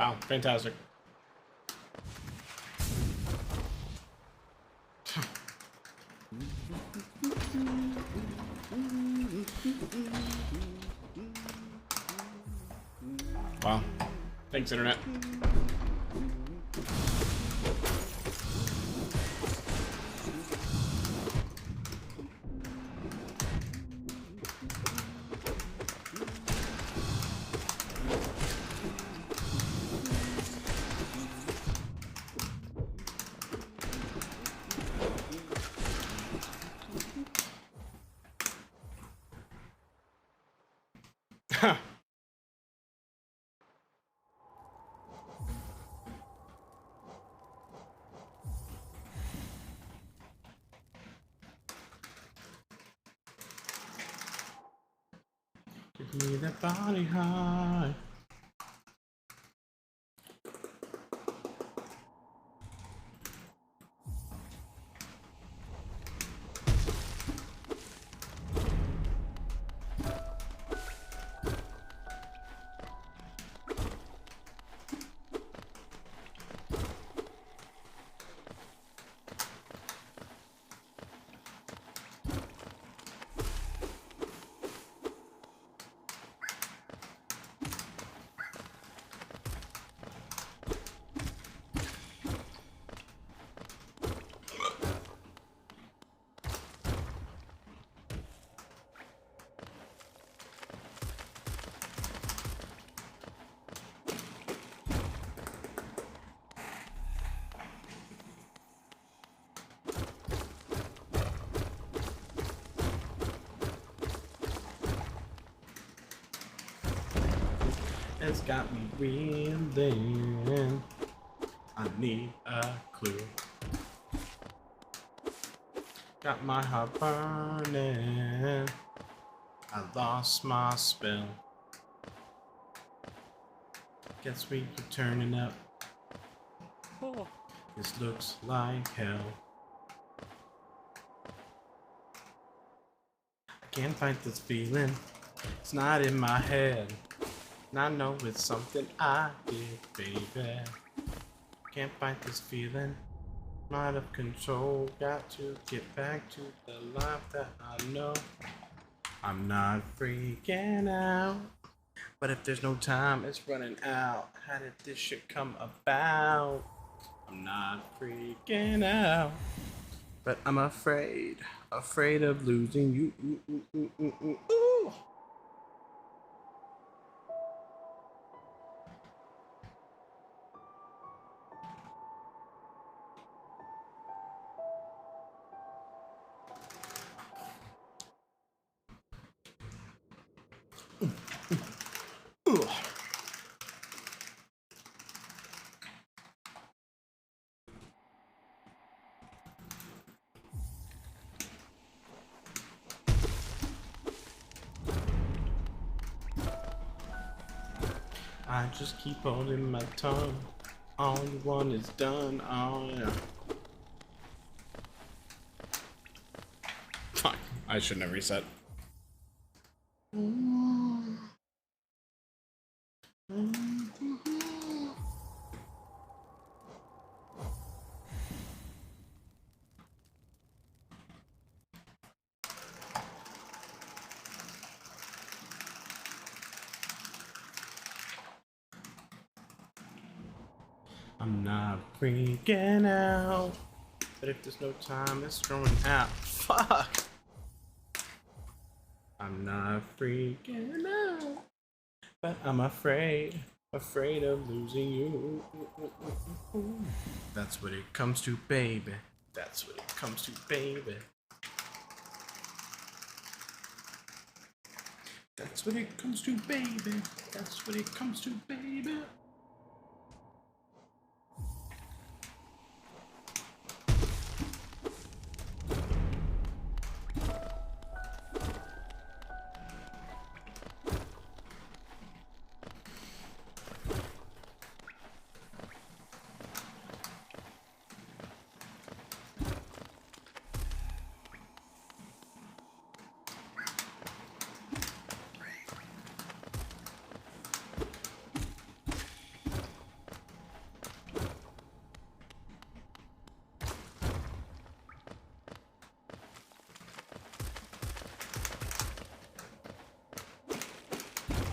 Wow, fantastic. Wow. Thanks, Internet. Give me that body high. It's got me reeling. I need a clue. Got my heart burning. I lost my spell. Guess we keep turning up. Oh. This looks like hell. I can't fight this feeling. It's not in my head. And I know it's something I did, baby. Can't fight this feeling. I'm out of control. Got to get back to the life that I know. I'm not freaking out. But if there's no time, it's running out. How did this shit come about? I'm not freaking out. But I'm afraid of losing you. Ooh, ooh, ooh, ooh, ooh. I just keep holding my tongue. All you want is done. Oh yeah. Fuck. I shouldn't have reset. I'm not freaking out. But if there's no time, it's throwing out. Fuck. I'm not freaking out. But I'm afraid of losing you. That's what it comes to, baby. That's what it comes to, baby. That's what it comes to, baby. That's what it comes to, baby.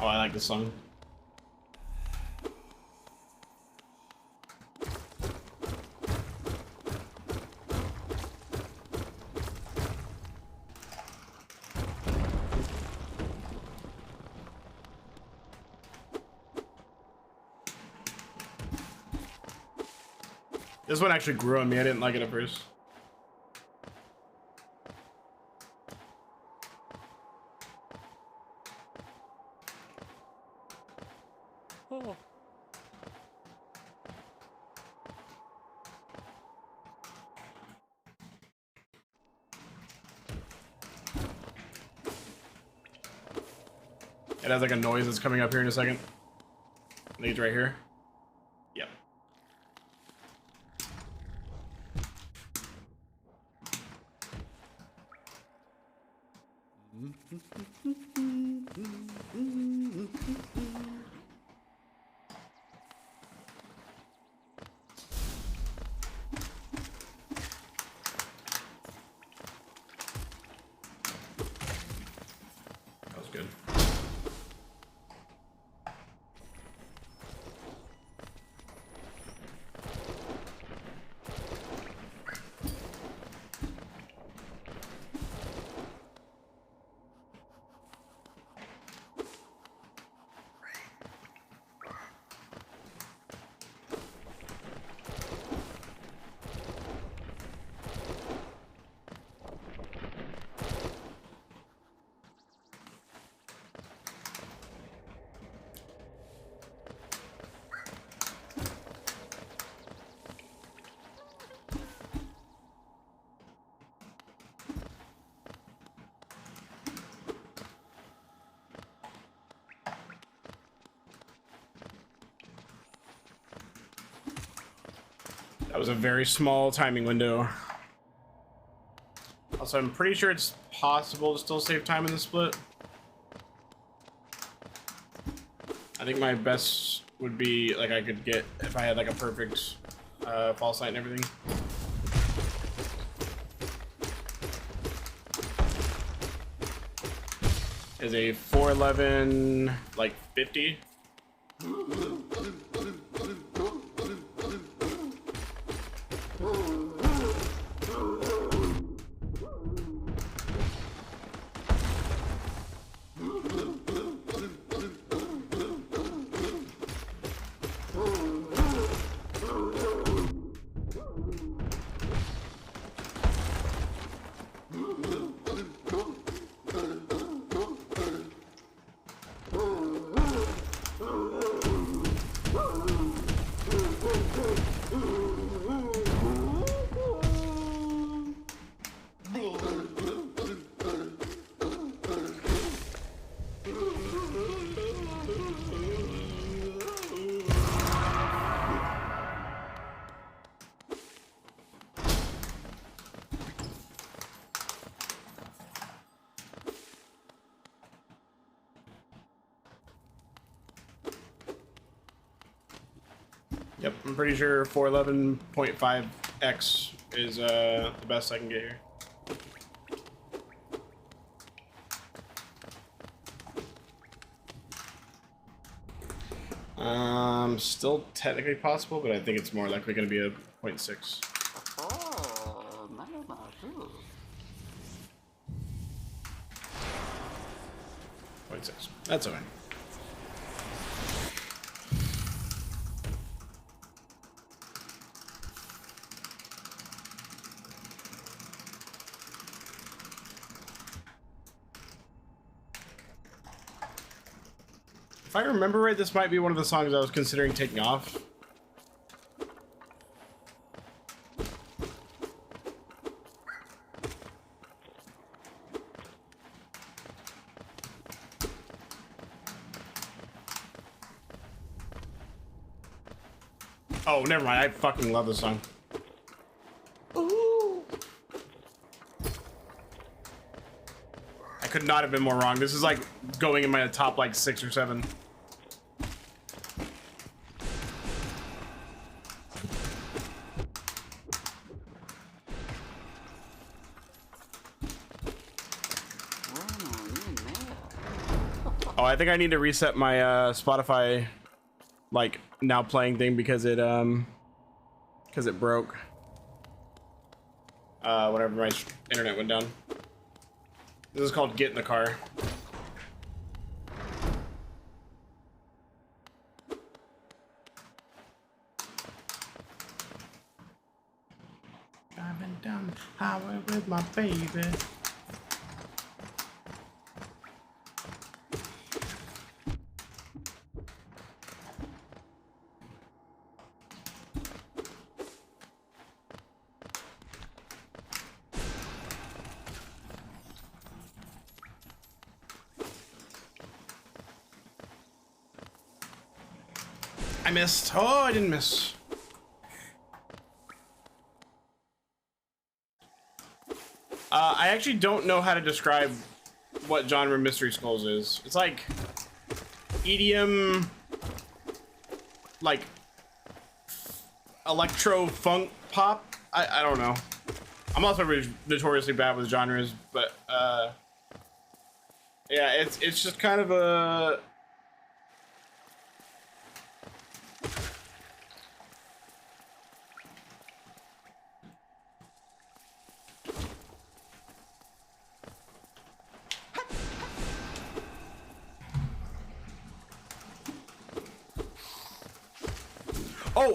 Oh, I like this song. This one actually grew on me. I didn't like it at first. Oh. It has like a noise that's coming up here in a second. I think it's right here. Yep. That was good. That was a very small timing window. Also, I'm pretty sure it's possible to still save time in the split. I think my best would be, like, I could get, if I had, like, a perfect false light and everything. Is a 411, like, 50. Yep, I'm pretty sure 411.5x is the best I can get here. Still technically possible, but I think it's more likely going to be a 0.6. 0.6. That's okay. If I remember right, this might be one of the songs I was considering taking off. Oh, never mind. I fucking love this song. Ooh. I could not have been more wrong. This is like going in my top like 6 or 7. Oh, I think I need to reset my Spotify like now playing thing because it broke. Whenever my internet went down. This is called Get in the Car. Driving down the highway with my baby. I missed. Oh, I didn't miss. I actually don't know how to describe what genre Mystery Skulls is. It's like EDM, like electro funk pop. I don't know. I'm also notoriously bad with genres, but yeah, it's just kind of a.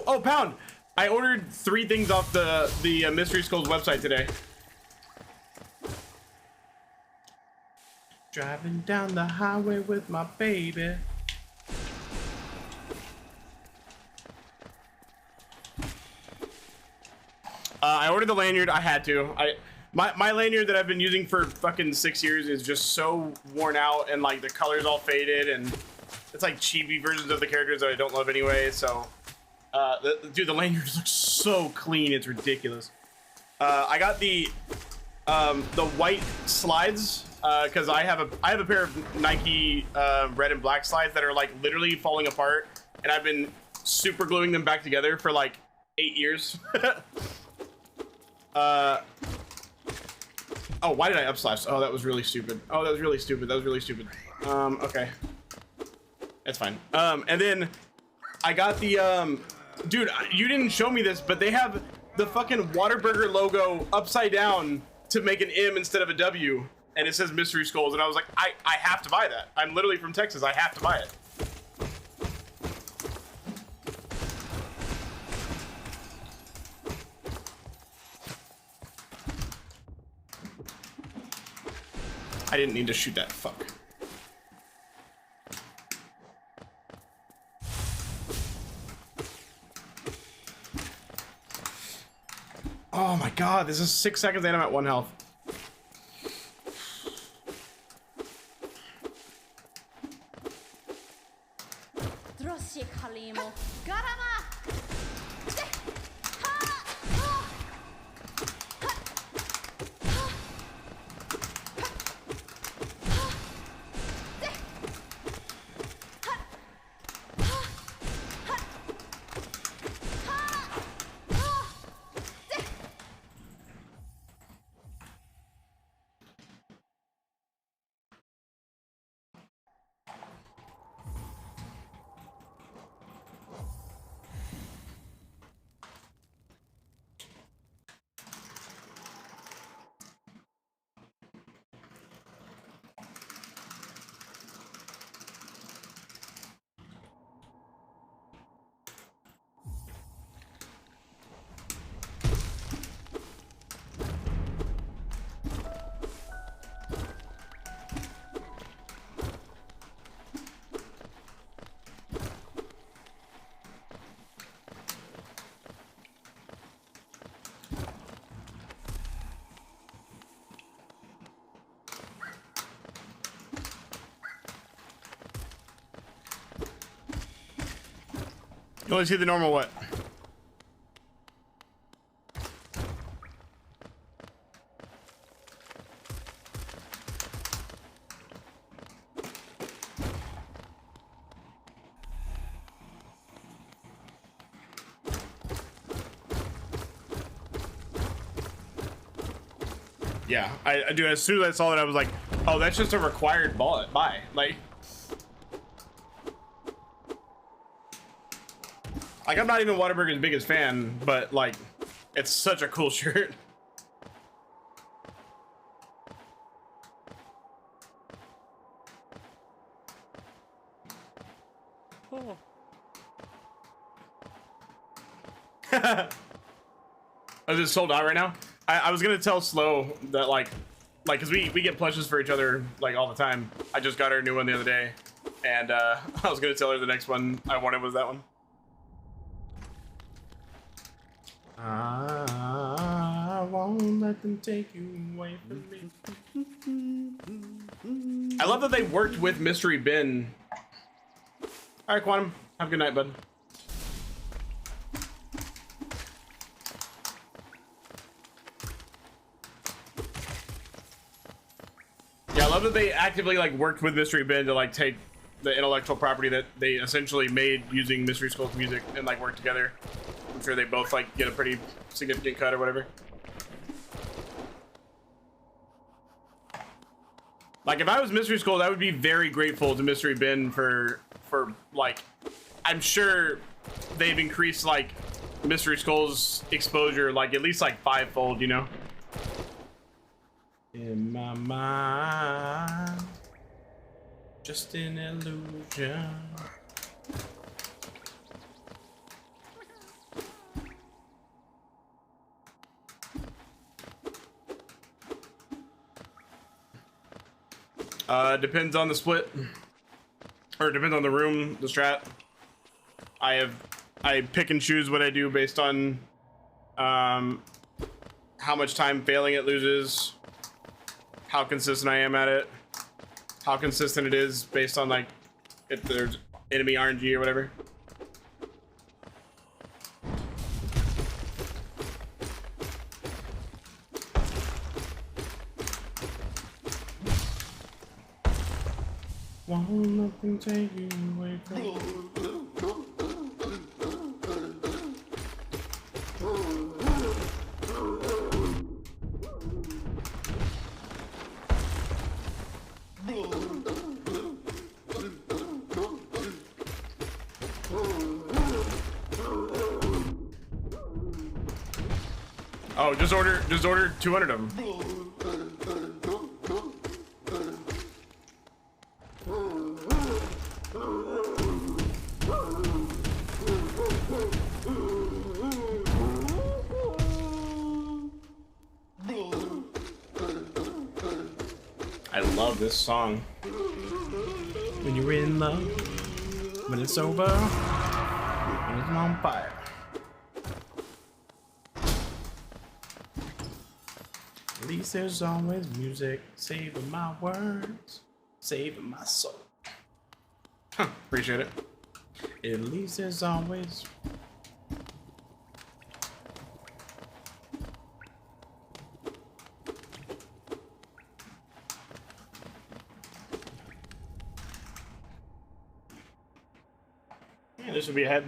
Oh, Pound! I ordered 3 things off the Mystery Skulls website today. Driving down the highway with my baby. I ordered the lanyard. I had to. My lanyard that I've been using for fucking 6 years is just so worn out, and like the color's all faded, and it's like chibi versions of the characters that I don't love anyway. So. Dude, the lanyard looks so clean, it's ridiculous. I got the white slides because I have a pair of Nike red and black slides that are like literally falling apart, and I've been super gluing them back together for like 8 years. Oh, why did I upslash? Oh, that was really stupid. Oh, that was really stupid. That was really stupid. Okay, that's fine. And then I got the dude, you didn't show me this, but they have the fucking Whataburger logo upside down to make an M instead of a W, and it says Mystery Skulls, and I was like, I have to buy that. I'm literally from Texas. I have to buy it. I didn't need to shoot that fuck. Oh my god, this is 6 seconds and I'm at 1 health. You only see the normal what? Yeah, I do. As soon as I saw that, I was like, "Oh, that's just a required buy." Like, Like, I'm not even Whataburger's biggest fan, but like, it's such a cool shirt. Oh. Is it sold out right now? I was gonna tell Slow that like, cause we get plushes for each other like all the time. I just got her a new one the other day, and I was gonna tell her the next one I wanted was that one. I won't let them take you away from me. I love that they worked with Mystery Bin. All right, Quantum. Have a good night, bud. Yeah, I love that they actively like worked with Mystery Bin to like take the intellectual property that they essentially made using Mystery Skull's music and like work together. I'm sure they both like get a pretty significant cut or whatever. Like if I was Mystery Skull, I would be very grateful to Mystery Bin for like, I'm sure they've increased like Mystery Skull's exposure like at least like 5-fold, you know? In my mind, just an illusion. Depends on the split, or depends on the room, the strat. I pick and choose what I do based on how much time failing it loses, how consistent I am at it, how consistent it is based on like if there's enemy RNG or whatever. Won't nothing take you away from me. Oh, just order 200 of them. I love this song. When you're in love, when it's over, when it's on fire. At least there's always music, saving my words, saving my soul. Huh, appreciate it. At least there's always... Yeah, this would be ahead.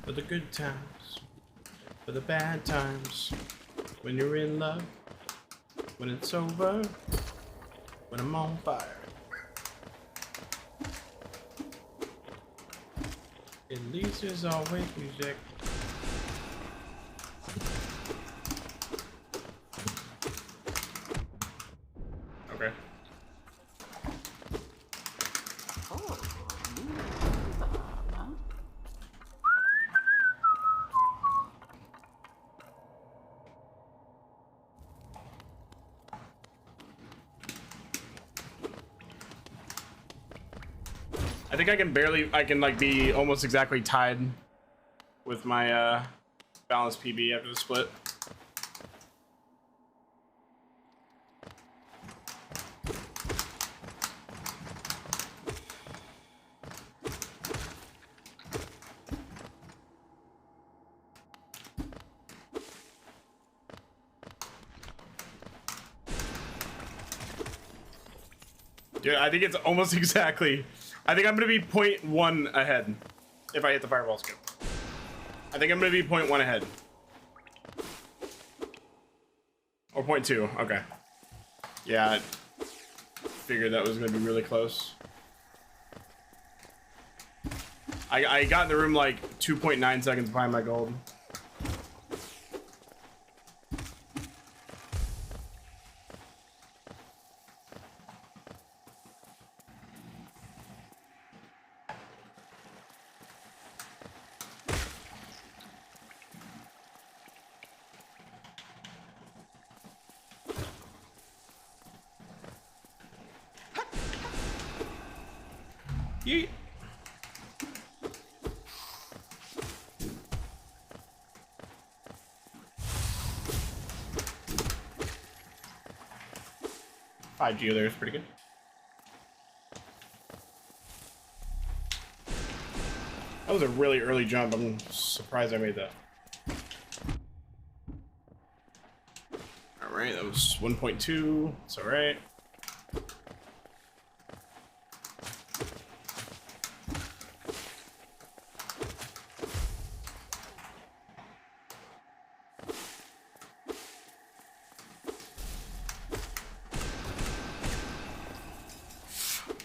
For the good times, for the bad times, when you're in love, when it's over, when I'm on fire. At least there's always music. Okay. I think I can like be almost exactly tied with my balanced PB after the split. Dude, I think it's almost exactly. I think I'm gonna be 0.1 ahead if I hit the fireball skip. I think I'm gonna be 0.1 ahead. Or 0.2, okay. Yeah, I figured that was gonna be really close. I got in the room like 2.9 seconds behind my gold. Yeet. Five Geo there is pretty good. That was a really early jump. I'm surprised I made that. All right, that was 1.2. It's all right.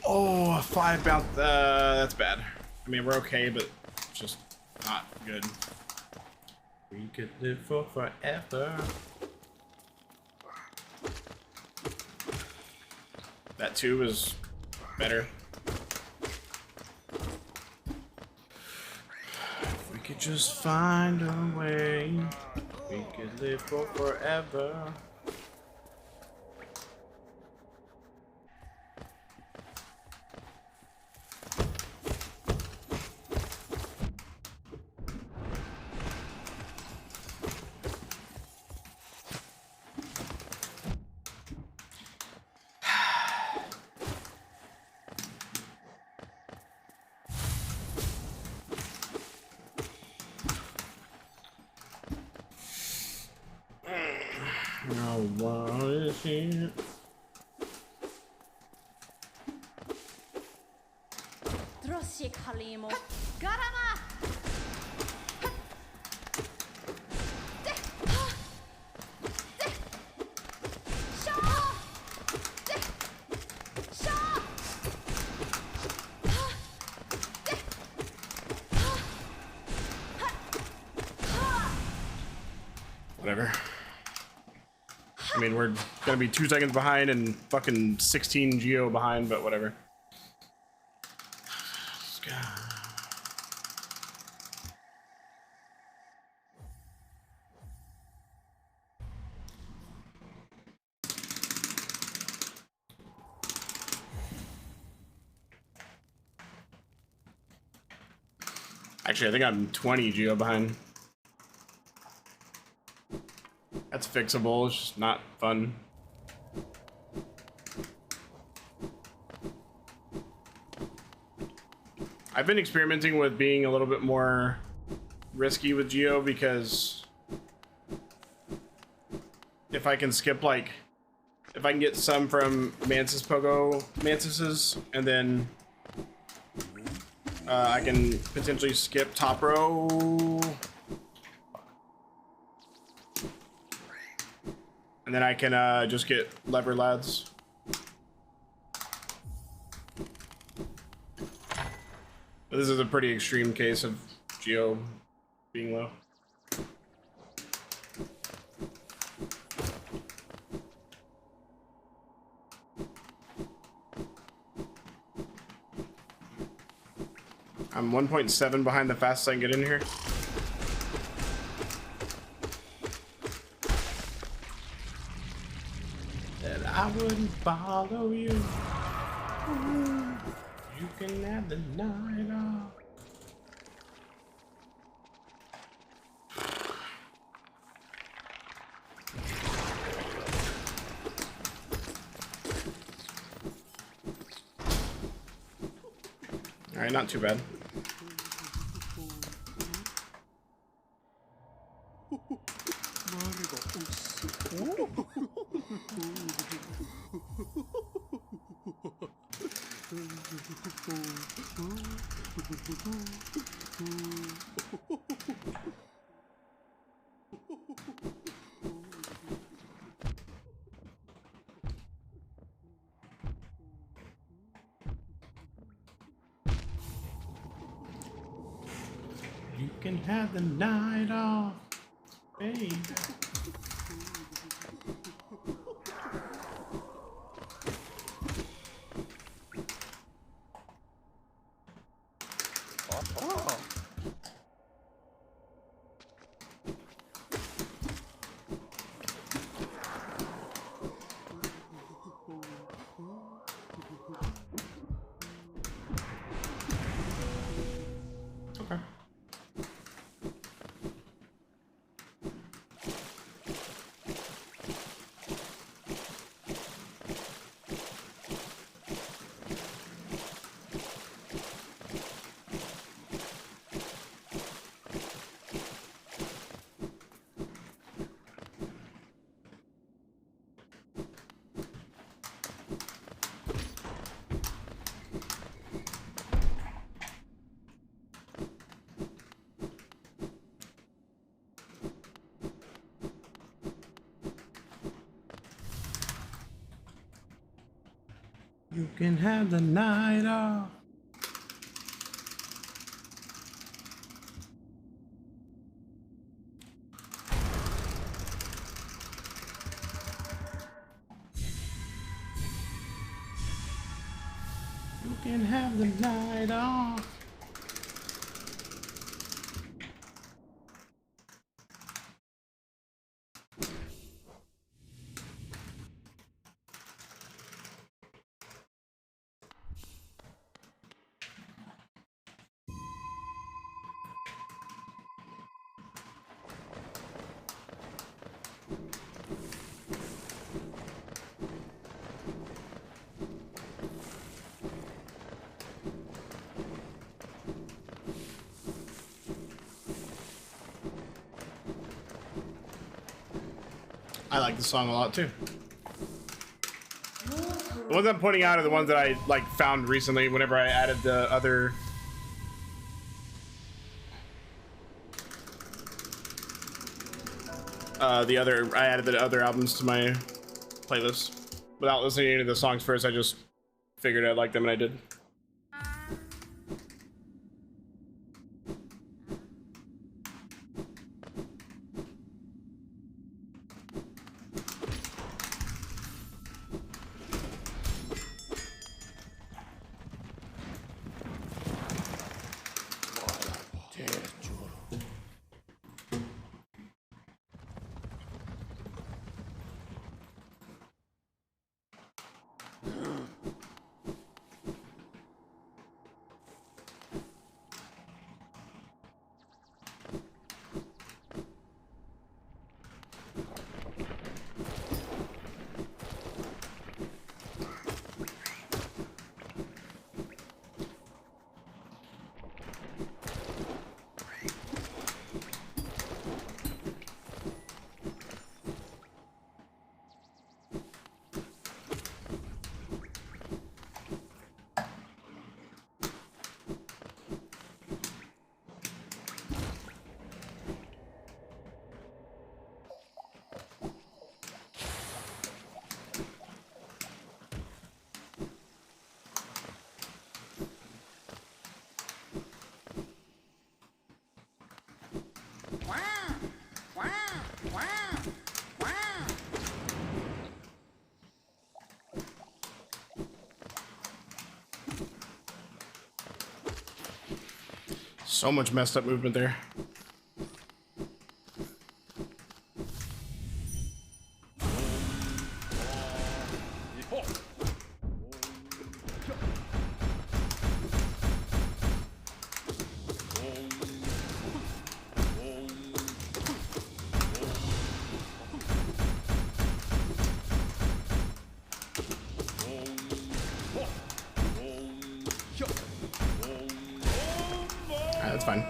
Oh, a 5 bounce. That's bad. I mean, we're okay, but just not good. We could live for forever. That 2 is better. If we could just find a way, we could live for forever. Now what is here? Drossik Halimo. Garama! Whatever. I mean, we're gonna be 2 seconds behind and fucking 16 Geo behind, but whatever. Actually, I think I'm 20 Geo behind. That's fixable, it's just not fun. I've been experimenting with being a little bit more risky with Geo because if I can skip, like, if I can get some from Mantis's and then I can potentially skip top row. And then I can just get lever lads. But this is a pretty extreme case of Geo being low. I'm 1.7 behind the fastest I can get in here. That I wouldn't follow you. You can have the night off. All right, not too bad. You can have the night off, baby. Okay. You can have the night off. You can have the night off. I like the song a lot too. The ones I'm pointing out are the ones that I like found recently whenever I added the other I added the other albums to my playlist. Without listening to any of the songs first, I just figured I liked them and I did. So much messed up movement there. That's fine.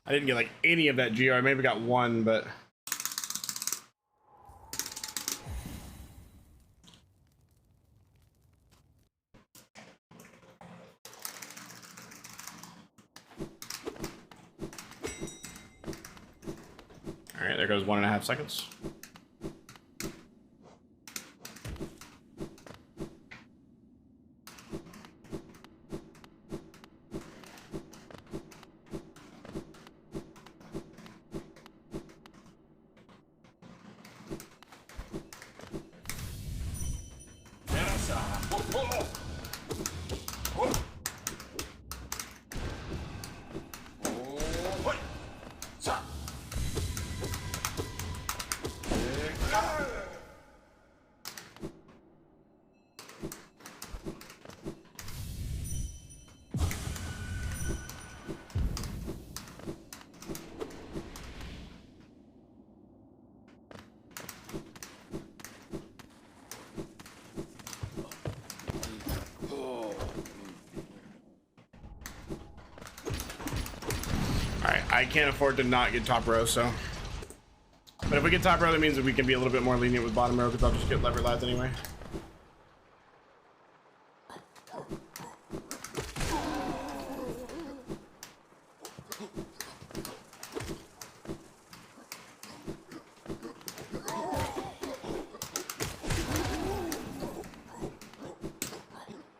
I didn't get like any of that GR. I maybe got one, but all right, there goes 1.5 seconds. I can't afford to not get top row, so. But if we get top row, that means that we can be a little bit more lenient with bottom row, because I'll just get lever lads anyway.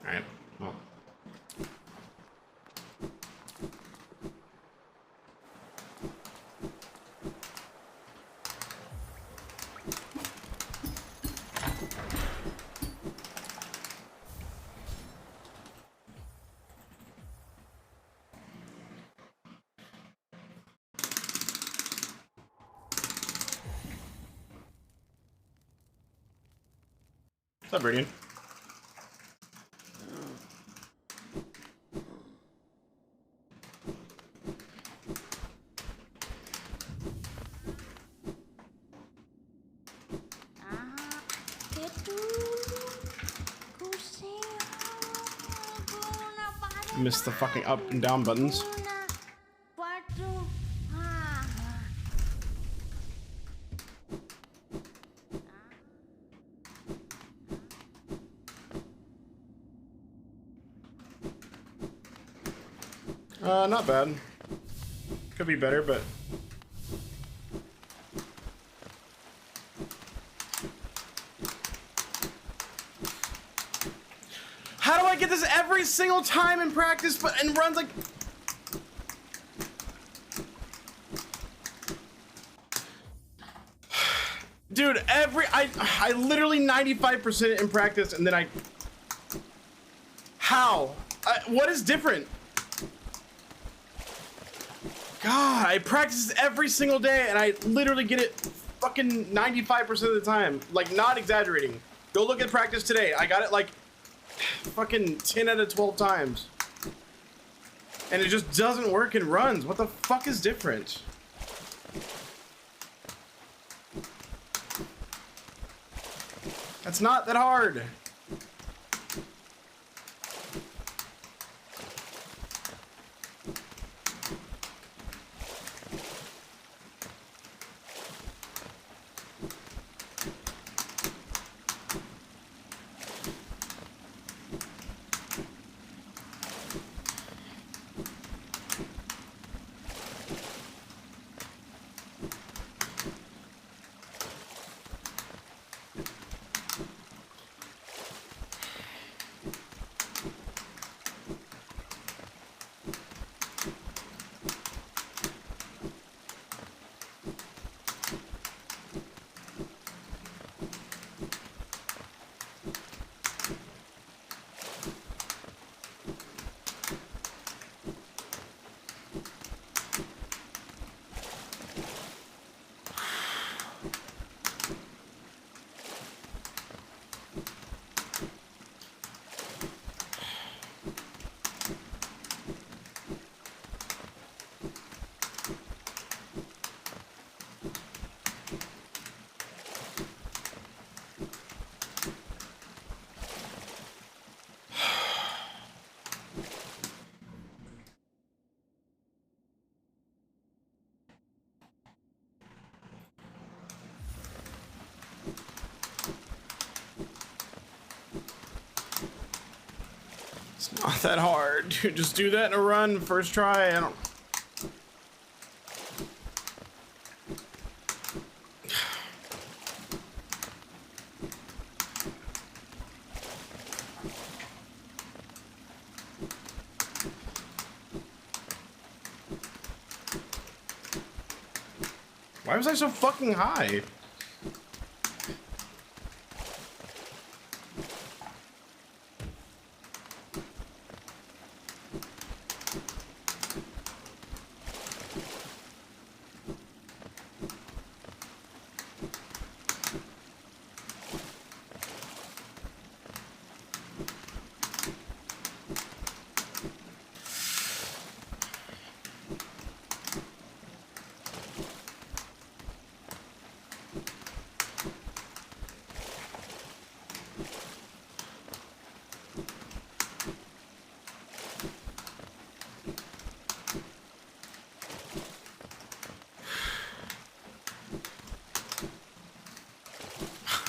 Alright, well. What's up, Bridian? Missed the fucking up and down buttons. Not bad. Could be better, but how do I get this every single time in practice, but and runs like dude, I literally 95% in practice, and then what is different? God, I practice every single day, and I literally get it fucking 95% of the time. Like, not exaggerating. Go look at practice today. I got it like fucking 10 out of 12 times. And it just doesn't work in runs. What the fuck is different? That's not that hard. not that hard, dude. Just do that in a run, first try. I don't. Why was I so fucking high?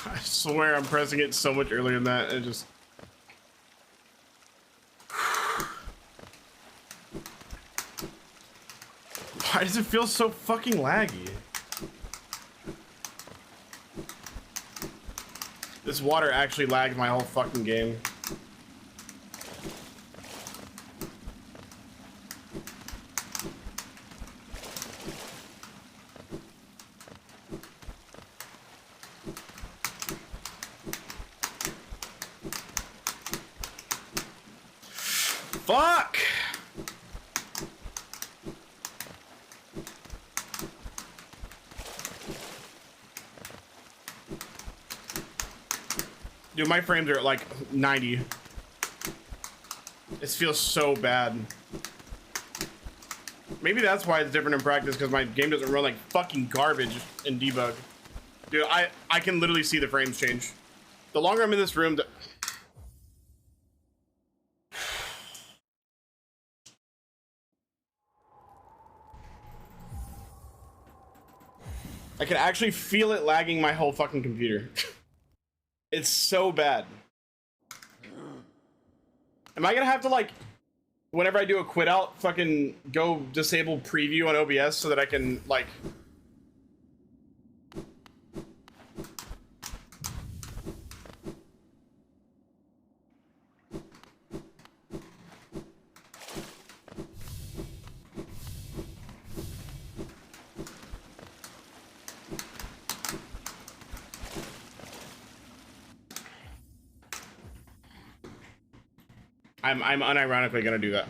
I swear I'm pressing it so much earlier than that. It just. Why does it feel so fucking laggy? This water actually lagged my whole fucking game. Fuck! Dude, my frames are at like 90. This feels so bad. Maybe that's why it's different in practice, because my game doesn't run like fucking garbage in debug. Dude, I can literally see the frames change. The longer I'm in this room, I can actually feel it lagging my whole fucking computer. It's so bad. Am I gonna have to, like, whenever I do a quit out, fucking go disable preview on OBS so that I can, like... I'm unironically gonna do that.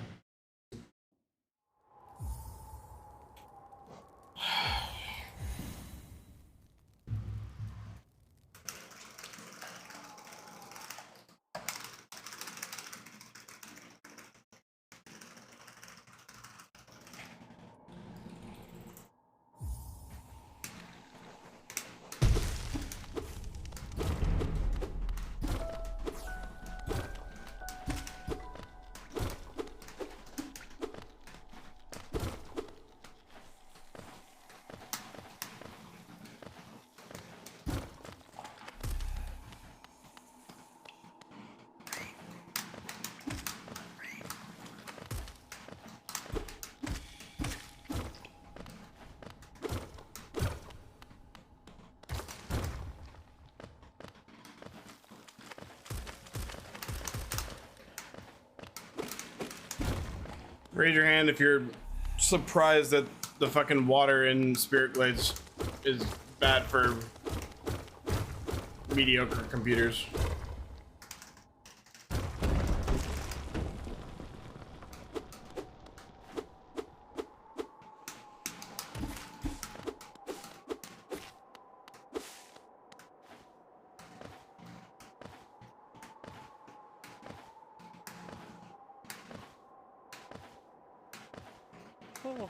Raise your hand if you're surprised that the fucking water in Spirit Glades is bad for mediocre computers. Oh.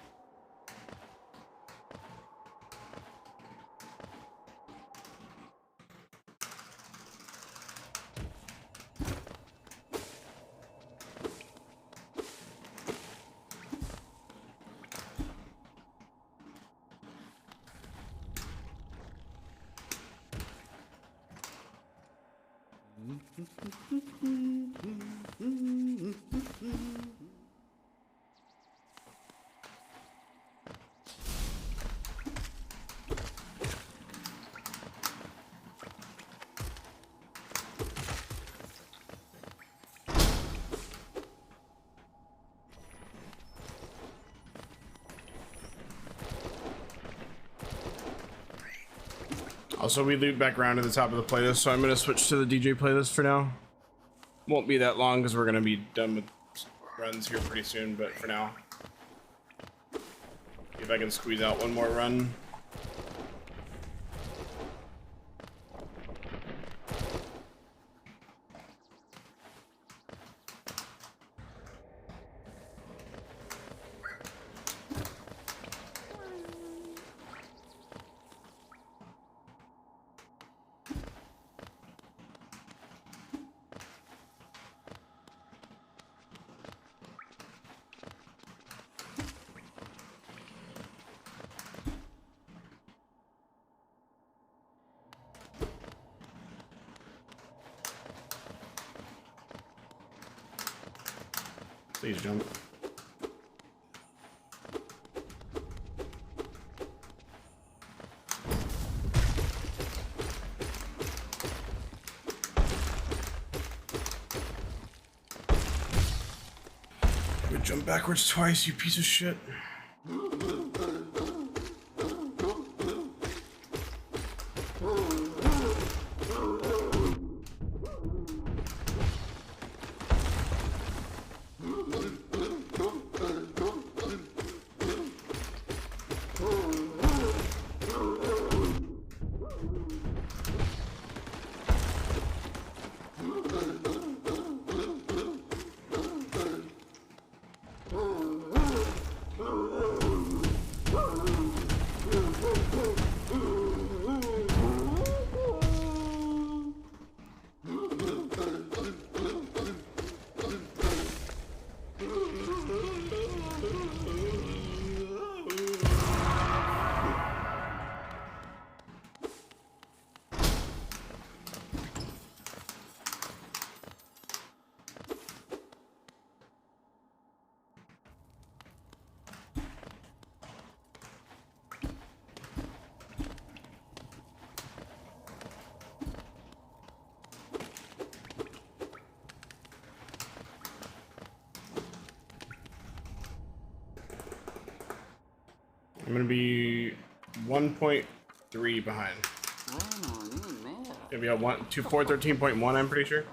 Also, we loop back around to the top of the playlist, so I'm going to switch to the DJ playlist for now. Won't be that long because we're going to be done with runs here pretty soon, but for now. See if I can squeeze out one more run. Please jump. You would jump backwards twice, you piece of shit. I'm gonna be 1.3 behind. Gonna be at 413.1, I'm pretty sure.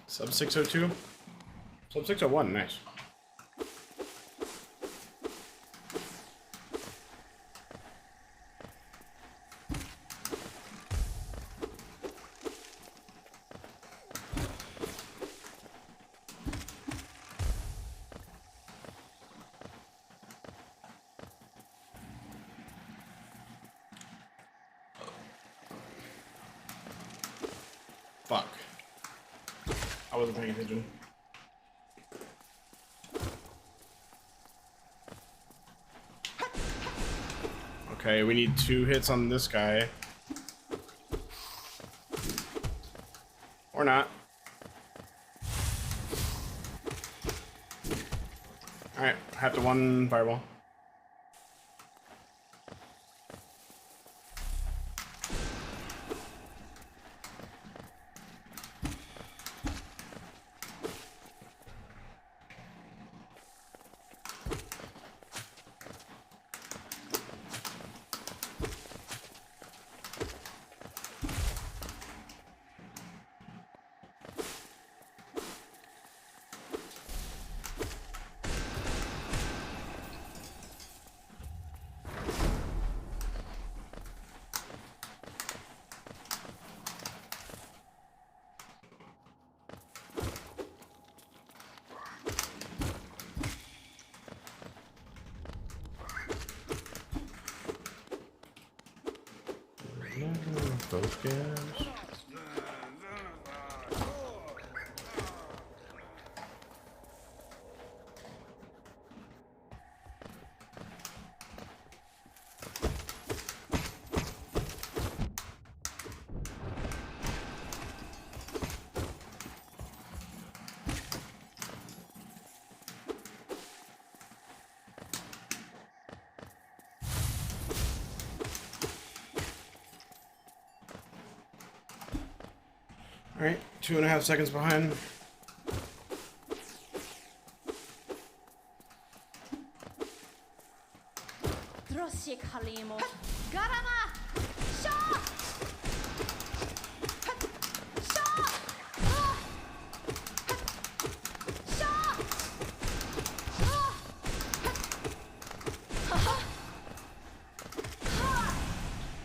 Sub 602? Sub 601, nice. Fuck. I wasn't paying attention. Okay, we need 2 hits on this guy. Or not. Alright, have to 1 fireball. Focus. All right, 2.5 seconds behind. Drossik Halimo. Garama! Shaw! Shaw! Shaw!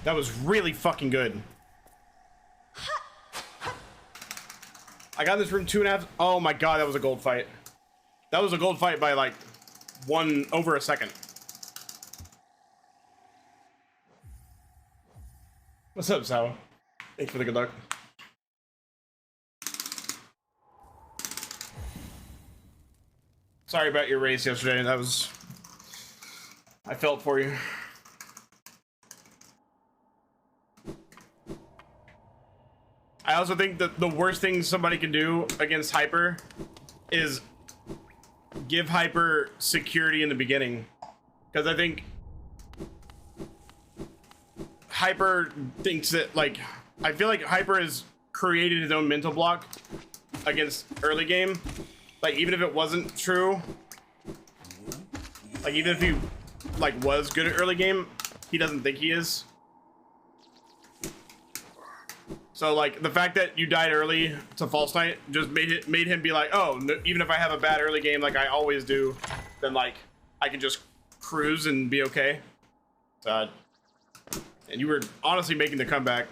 That was really fucking good. I got this room 2.5. Oh my god, that was a gold fight. That was a gold fight by like over a second. What's up, Sawa? Thanks for the good luck. Sorry about your race yesterday. That was... I felt for you. I also think that the worst thing somebody can do against Hyper is give Hyper security in the beginning. Because I think Hyper thinks that, like, I feel like Hyper has created his own mental block against early game. Like, even if it wasn't true, like, even if he, like, was good at early game, he doesn't think he is. So, like, the fact that you died early to False Knight just made him be like, oh, no, even if I have a bad early game like I always do, then, like, I can just cruise and be okay. And you were honestly making the comeback.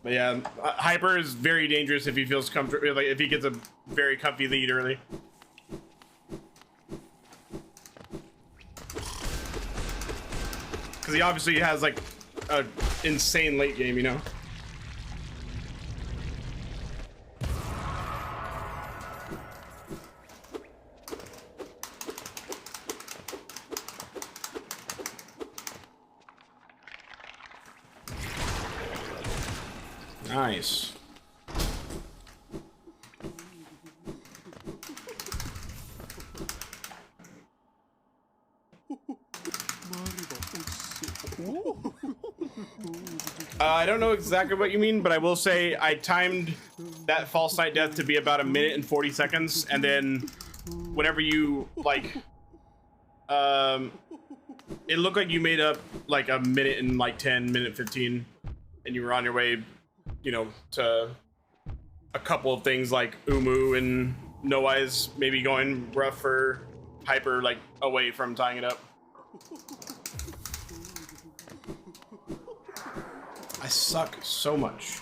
But yeah, Hyper is very dangerous if he feels comfortable, like, if he gets a very comfy lead early. Because he obviously has, like, a insane late game, you know. Nice. I don't know exactly what you mean, but I will say I timed that False Knight death to be about 1 minute and 40 seconds, and then whenever you, like, it looked like you made up like 1 minute and like 10, minute 15, and you were on your way, you know, to a couple of things like Umu and No Eyes maybe going rough for Hyper, like, away from tying it up. I suck so much.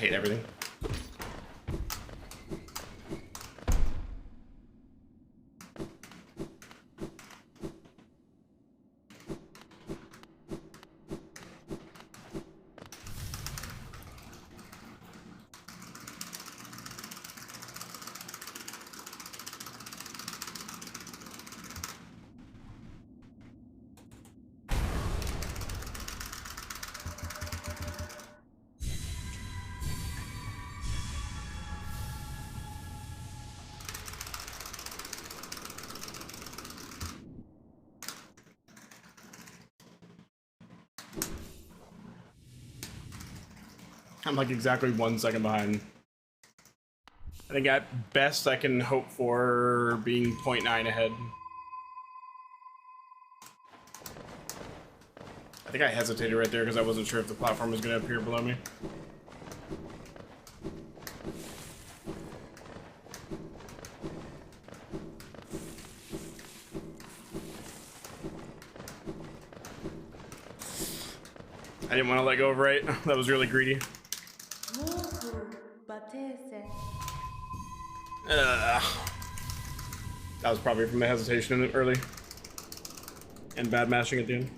hate everything. I'm like exactly 1 second behind. I think at best I can hope for being 0.9 ahead. I think I hesitated right there because I wasn't sure if the platform was going to appear below me. I didn't want to let go of right. That was really greedy. That was probably from the hesitation early and bad mashing at the end.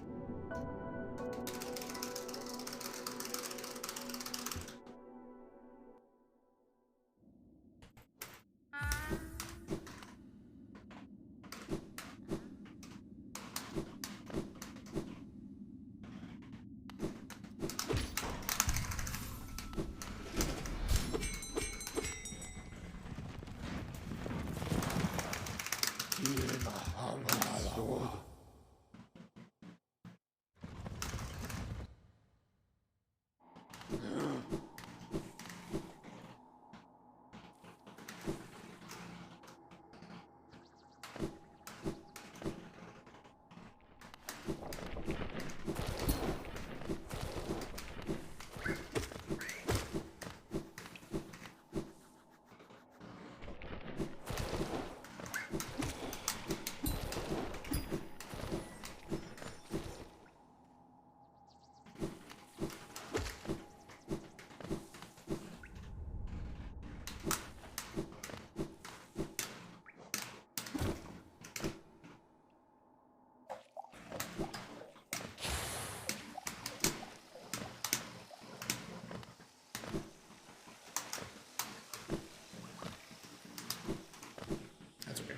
That's okay.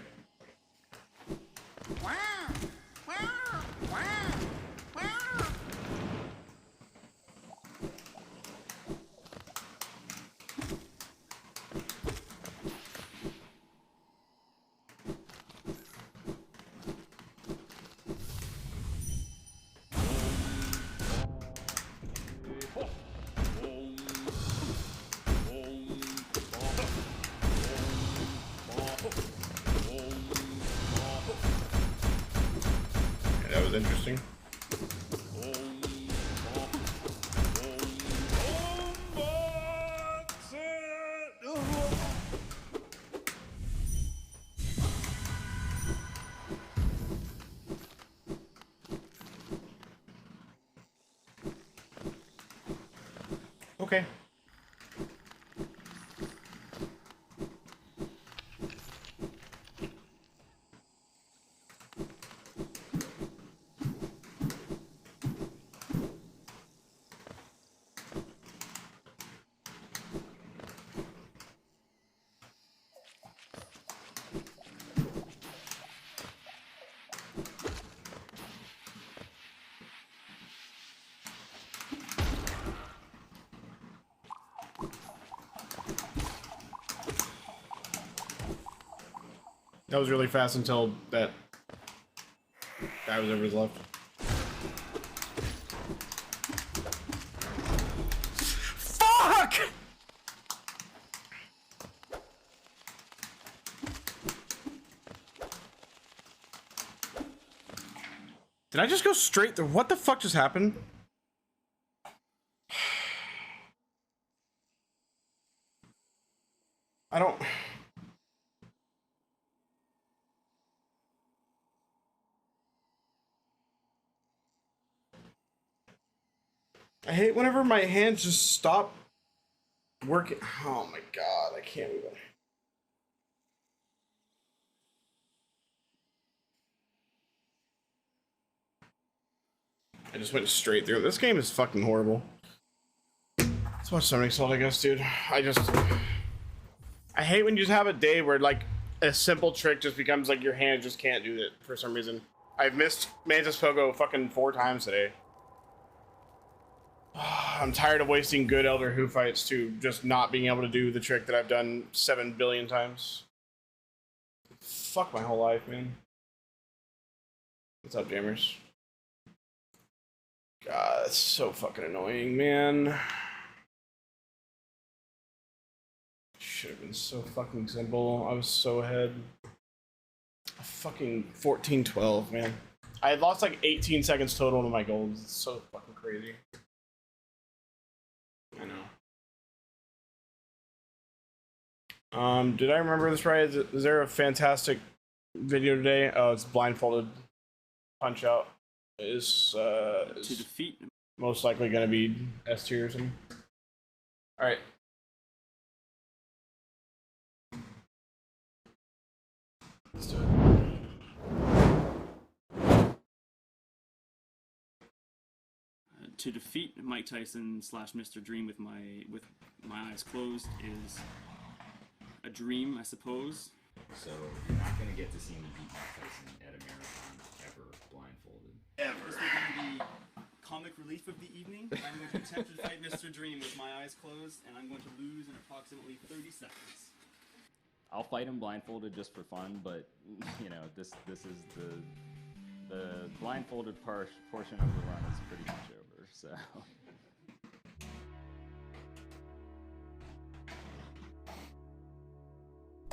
Yeah, that was interesting. Okay. That was really fast until that guy was over his left. Fuck! Did I just go straight through? What the fuck just happened? I don't... I hate whenever my hands just stop Working. Oh my god, I can't even. I just went straight through. This game is fucking horrible. Let's watch Summoning Salt, I guess, dude. I hate when you just have a day where, like, a simple trick just becomes, like, your hand just can't do it for some reason. I've missed Mantis Pogo fucking 4 times today. I'm tired of wasting good Elder Who fights to just not being able to do the trick that I've done 7 billion times. Fuck my whole life, man. What's up, gamers? God, that's so fucking annoying, man. Should have been so fucking simple. I was so ahead. Fucking 14-12, man. I had lost like 18 seconds total to my goals. It's so fucking crazy. I know. Did I remember this right? Is there a fantastic video today? Oh, it's blindfolded punch out. Is To defeat. most likely gonna be S tier or something. All right. Let's do it. To defeat Mike Tyson / Mr. Dream with my eyes closed is a dream, I suppose. So you're not going to get to see me beat Mike Tyson at a marathon ever blindfolded. Ever. This will be the comic relief of the evening. I'm going to attempt to fight Mr. Dream with my eyes closed, and I'm going to lose in approximately 30 seconds. I'll fight him blindfolded just for fun, but you know, this is the blindfolded portion of the run is pretty much over. So.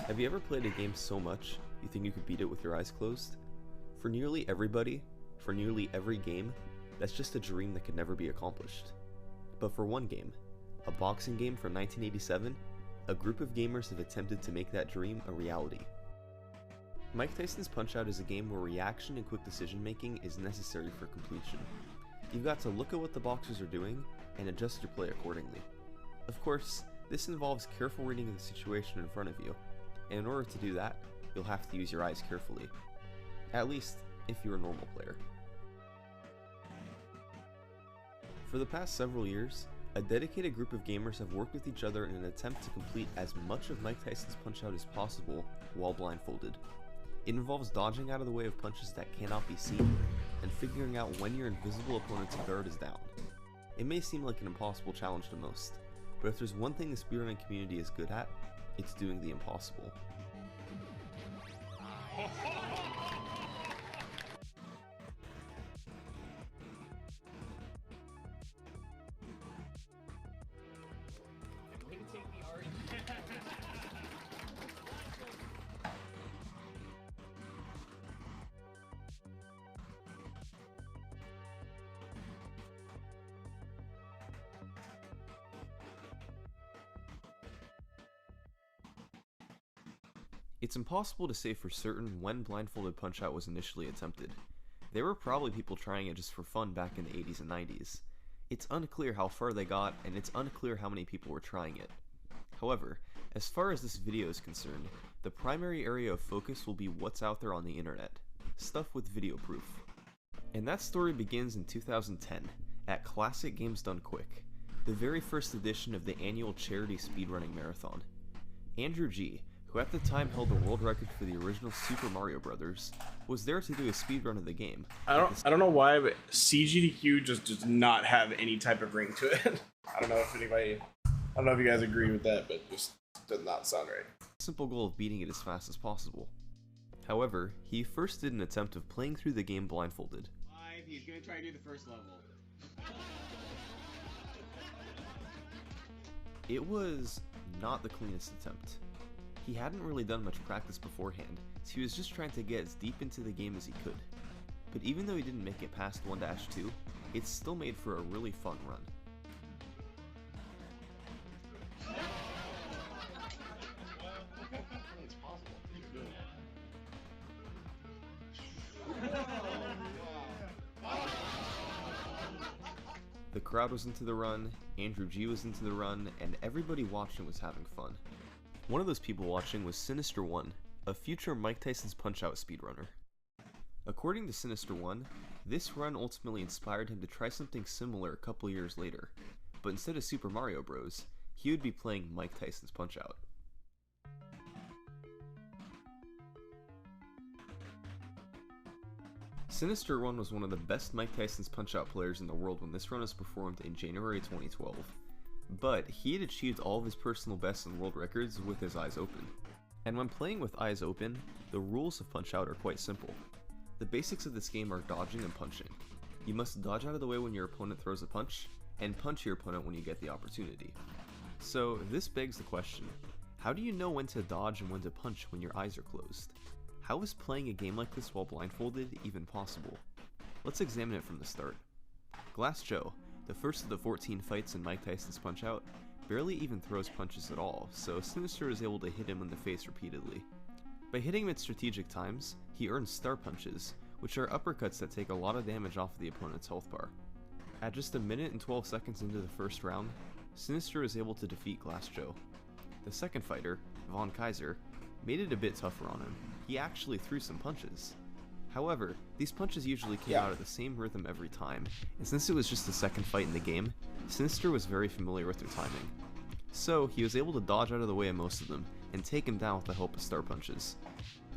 Have you ever played a game so much you think you could beat it with your eyes closed? For nearly everybody, for nearly every game, that's just a dream that could never be accomplished. But for one game, a boxing game from 1987, a group of gamers have attempted to make that dream a reality. Mike Tyson's Punch-Out is a game where reaction and quick decision making is necessary for completion. You've got to look at what the boxers are doing and adjust your play accordingly. Of course, this involves careful reading of the situation in front of you, and in order to do that, you'll have to use your eyes carefully. At least, if you're a normal player. For the past several years, a dedicated group of gamers have worked with each other in an attempt to complete as much of Mike Tyson's Punch-Out as possible while blindfolded. It involves dodging out of the way of punches that cannot be seen, and figuring out when your invisible opponent's guard is down. It may seem like an impossible challenge to most, but if there's one thing the speedrunning community is good at, it's doing the impossible. It's impossible to say for certain when blindfolded Punch-Out was initially attempted. There were probably people trying it just for fun back in the 80s and 90s. It's unclear how far they got, and it's unclear how many people were trying it. However, as far as this video is concerned, the primary area of focus will be what's out there on the internet. Stuff with video proof. And that story begins in 2010, at Classic Games Done Quick, the very first edition of the annual charity speedrunning marathon. Andrew G., who at the time held the world record for the original Super Mario Bros., was there to do a speedrun of the game. I don't know why, but CGDQ just does not have any type of ring to it. I don't know if you guys agree with that, but just does not sound right. Simple goal of beating it as fast as possible. However, he first did an attempt of playing through the game blindfolded. He's gonna try to do the first level. It was not the cleanest attempt. He hadn't really done much practice beforehand, so he was just trying to get as deep into the game as he could. But even though he didn't make it past 1-2, it's still made for a really fun run. The crowd was into the run, Andrew G was into the run, and everybody watching was having fun. One of those people watching was Sinister1, a future Mike Tyson's Punch-Out speedrunner. According to Sinister1, this run ultimately inspired him to try something similar a couple years later, but instead of Super Mario Bros., he would be playing Mike Tyson's Punch-Out. Sinister1 was one of the best Mike Tyson's Punch-Out players in the world when this run was performed in January 2012, but he had achieved all of his personal bests and world records with his eyes open. And when playing with eyes open, the rules of Punch-Out are quite simple. The basics of this game are dodging and punching. You must dodge out of the way when your opponent throws a punch, and punch your opponent when you get the opportunity. So this begs the question, how do you know when to dodge and when to punch when your eyes are closed? How is playing a game like this while blindfolded even possible? Let's examine it from the start. Glass Joe, the first of the 14 fights in Mike Tyson's Punch-Out, barely even throws punches at all, so Sinister is able to hit him in the face repeatedly. By hitting him at strategic times, he earns star punches, which are uppercuts that take a lot of damage off of the opponent's health bar. At just a minute and 12 seconds into the first round, Sinister is able to defeat Glass Joe. The second fighter, Von Kaiser, made it a bit tougher on him. He actually threw some punches. However, these punches usually came out at the same rhythm every time, and since it was just the second fight in the game, Sinister was very familiar with their timing. So, he was able to dodge out of the way of most of them, and take him down with the help of star punches.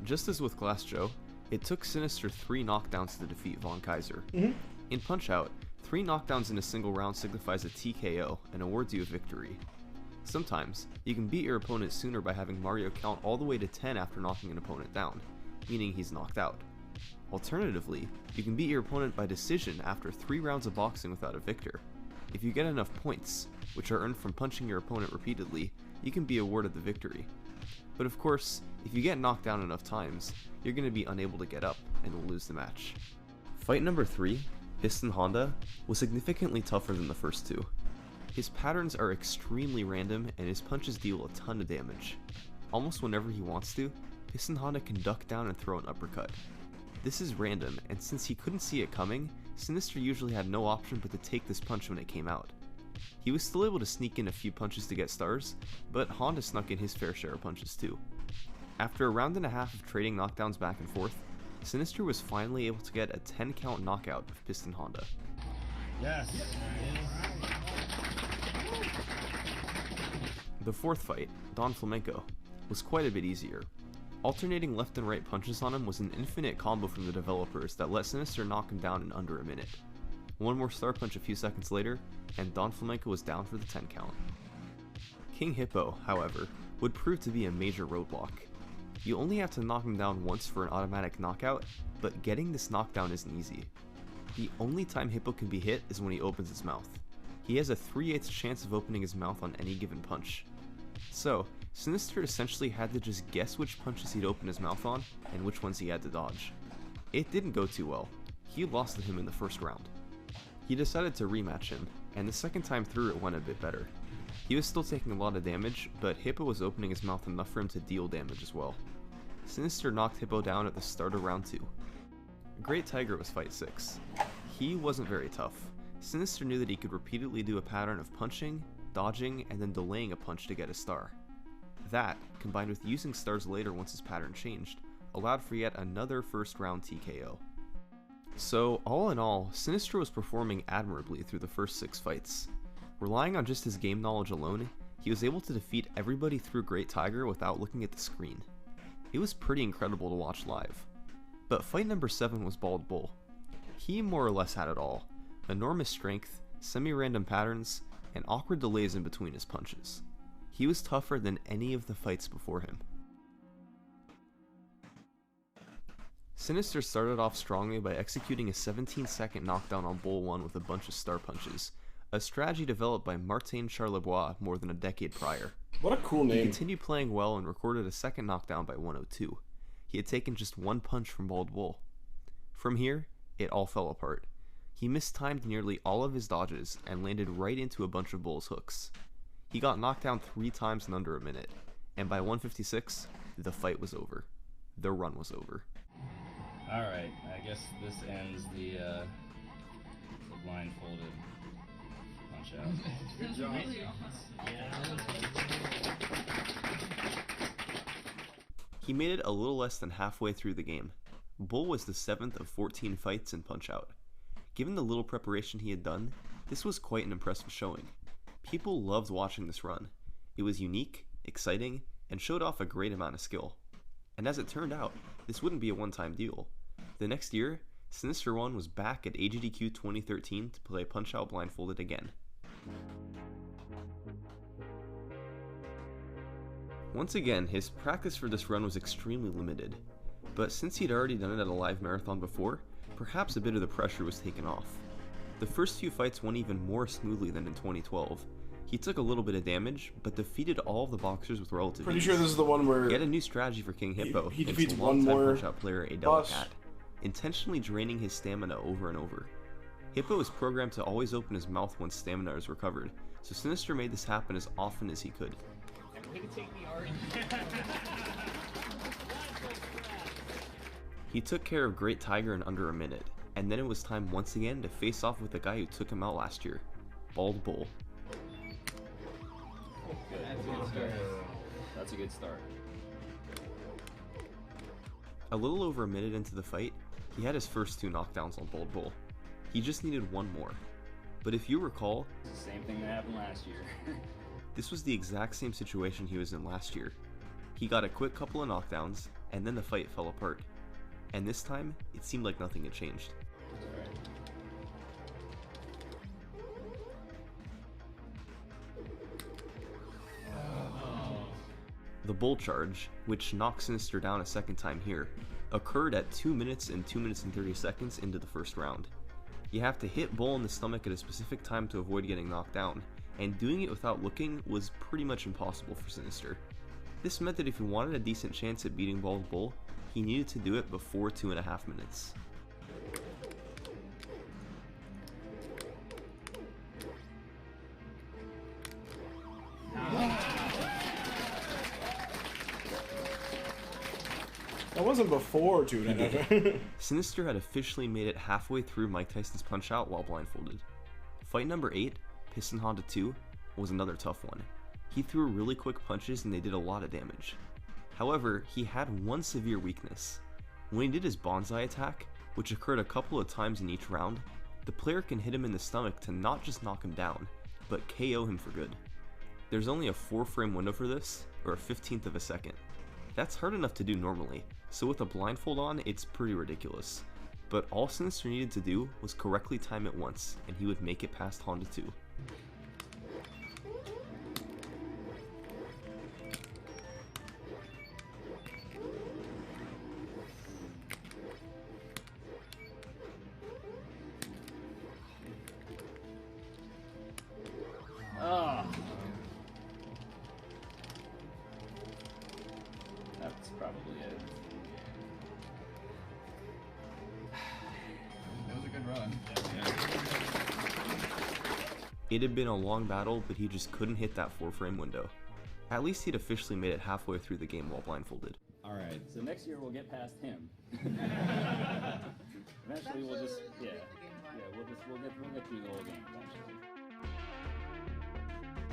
Just as with Glass Joe, it took Sinister 3 knockdowns to defeat Von Kaiser. In Punch-Out, 3 knockdowns in a single round signifies a TKO and awards you a victory. Sometimes, you can beat your opponent sooner by having Mario count all the way to 10 after knocking an opponent down, meaning he's knocked out. Alternatively, you can beat your opponent by decision after 3 rounds of boxing without a victor. If you get enough points, which are earned from punching your opponent repeatedly, you can be awarded the victory. But of course, if you get knocked down enough times, you're going to be unable to get up and will lose the match. Fight number 3, Piston Honda, was significantly tougher than the first 2. His patterns are extremely random and his punches deal a ton of damage. Almost whenever he wants to, Piston Honda can duck down and throw an uppercut. This is random, and since he couldn't see it coming, Sinister usually had no option but to take this punch when it came out. He was still able to sneak in a few punches to get stars, but Honda snuck in his fair share of punches too. After a round and a half of trading knockdowns back and forth, Sinister was finally able to get a 10 count knockout of Piston Honda. Yes. The fourth fight, Don Flamenco, was quite a bit easier. Alternating left and right punches on him was an infinite combo from the developers that let Sinister knock him down in under a minute. One more star punch a few seconds later, and Don Flamenco was down for the 10 count. King Hippo, however, would prove to be a major roadblock. You only have to knock him down once for an automatic knockout, but getting this knockdown isn't easy. The only time Hippo can be hit is when he opens his mouth. He has a 3/8 chance of opening his mouth on any given punch. So, Sinister essentially had to just guess which punches he'd open his mouth on, and which ones he had to dodge. It didn't go too well. He lost to him in the first round. He decided to rematch him, and the second time through it went a bit better. He was still taking a lot of damage, but Hippo was opening his mouth enough for him to deal damage as well. Sinister knocked Hippo down at the start of round 2. Great Tiger was fight 6. He wasn't very tough. Sinister knew that he could repeatedly do a pattern of punching, dodging, and then delaying a punch to get a star. That, combined with using stars later once his pattern changed, allowed for yet another first round TKO. So, all in all, Sinister was performing admirably through the first 6 fights. Relying on just his game knowledge alone, he was able to defeat everybody through Great Tiger without looking at the screen. It was pretty incredible to watch live. But fight number 7 was Bald Bull. He more or less had it all: enormous strength, semi-random patterns, and awkward delays in between his punches. He was tougher than any of the fights before him. Sinister started off strongly by executing a 17-second knockdown on Bull 1 with a bunch of star punches, a strategy developed by Martin Charlebois more than a decade prior. What a cool He name. continued playing well and recorded a second knockdown by 102. He had taken just 1 punch from Bald Bull. From here, it all fell apart. He mistimed nearly all of his dodges and landed right into a bunch of Bull's hooks. He got knocked down 3 times in under a minute, and by 156, the fight was over. The run was over. Alright, I guess this ends the blindfolded punch out. Good job. He made it a little less than halfway through the game. Bull was the 7th of 14 fights in Punch-Out. Given the little preparation he had done, this was quite an impressive showing. People loved watching this run. It was unique, exciting, and showed off a great amount of skill. And as it turned out, this wouldn't be a one-time deal. The next year, Sinister1 was back at AGDQ 2013 to play Punch-Out blindfolded again. Once again, his practice for this run was extremely limited, but since he'd already done it at a live marathon before, perhaps a bit of the pressure was taken off. The first few fights went even more smoothly than in 2012. He took a little bit of damage, but defeated all of the boxers with relative Pretty ease. sure this is the one where He had a new strategy for King Hippo, he against defeats a one longtime more Punch-Out player, Adela boss. Cat, intentionally draining his stamina over and over. Hippo is programmed to always open his mouth once stamina is recovered, so Sinister made this happen as often as he could. He took care of Great Tiger in under a minute, and then it was time once again to face off with the guy who took him out last year, Bald Bull. That's a good start. A little over a minute into the fight, he had his first 2 knockdowns on Bald Bull. He just needed one more. But if you recall, It's the same thing that happened last year. this was the exact same situation he was in last year. He got a quick couple of knockdowns, and then the fight fell apart. And this time, it seemed like nothing had changed. The Bull Charge, which knocked Sinister down a second time here, occurred at 2 minutes and 2 minutes and 30 seconds into the first round. You have to hit Bull in the stomach at a specific time to avoid getting knocked down, and doing it without looking was pretty much impossible for Sinister. This meant that if he wanted a decent chance at beating Bald Bull, he needed to do it before 2.5 minutes. That wasn't before 2.5. Sinister had officially made it halfway through Mike Tyson's Punch-Out while blindfolded. Fight number 8, Piston Honda 2, was another tough one. He threw really quick punches and they did a lot of damage. However, he had one severe weakness. When he did his bonsai attack, which occurred a couple of times in each round, the player can hit him in the stomach to not just knock him down, but KO him for good. There's only a 4-frame window for this, or a 15th of a second. That's hard enough to do normally, so with a blindfold on, it's pretty ridiculous. But all Sinister needed to do was correctly time it once, and he would make it past Honda 2. Oh. That's probably it. That was a good run. It had been a long battle, but he just couldn't hit that 4-frame window. At least he'd officially made it halfway through the game while blindfolded. Alright, so next year we'll get past him. Eventually we'll just, we'll get through the whole game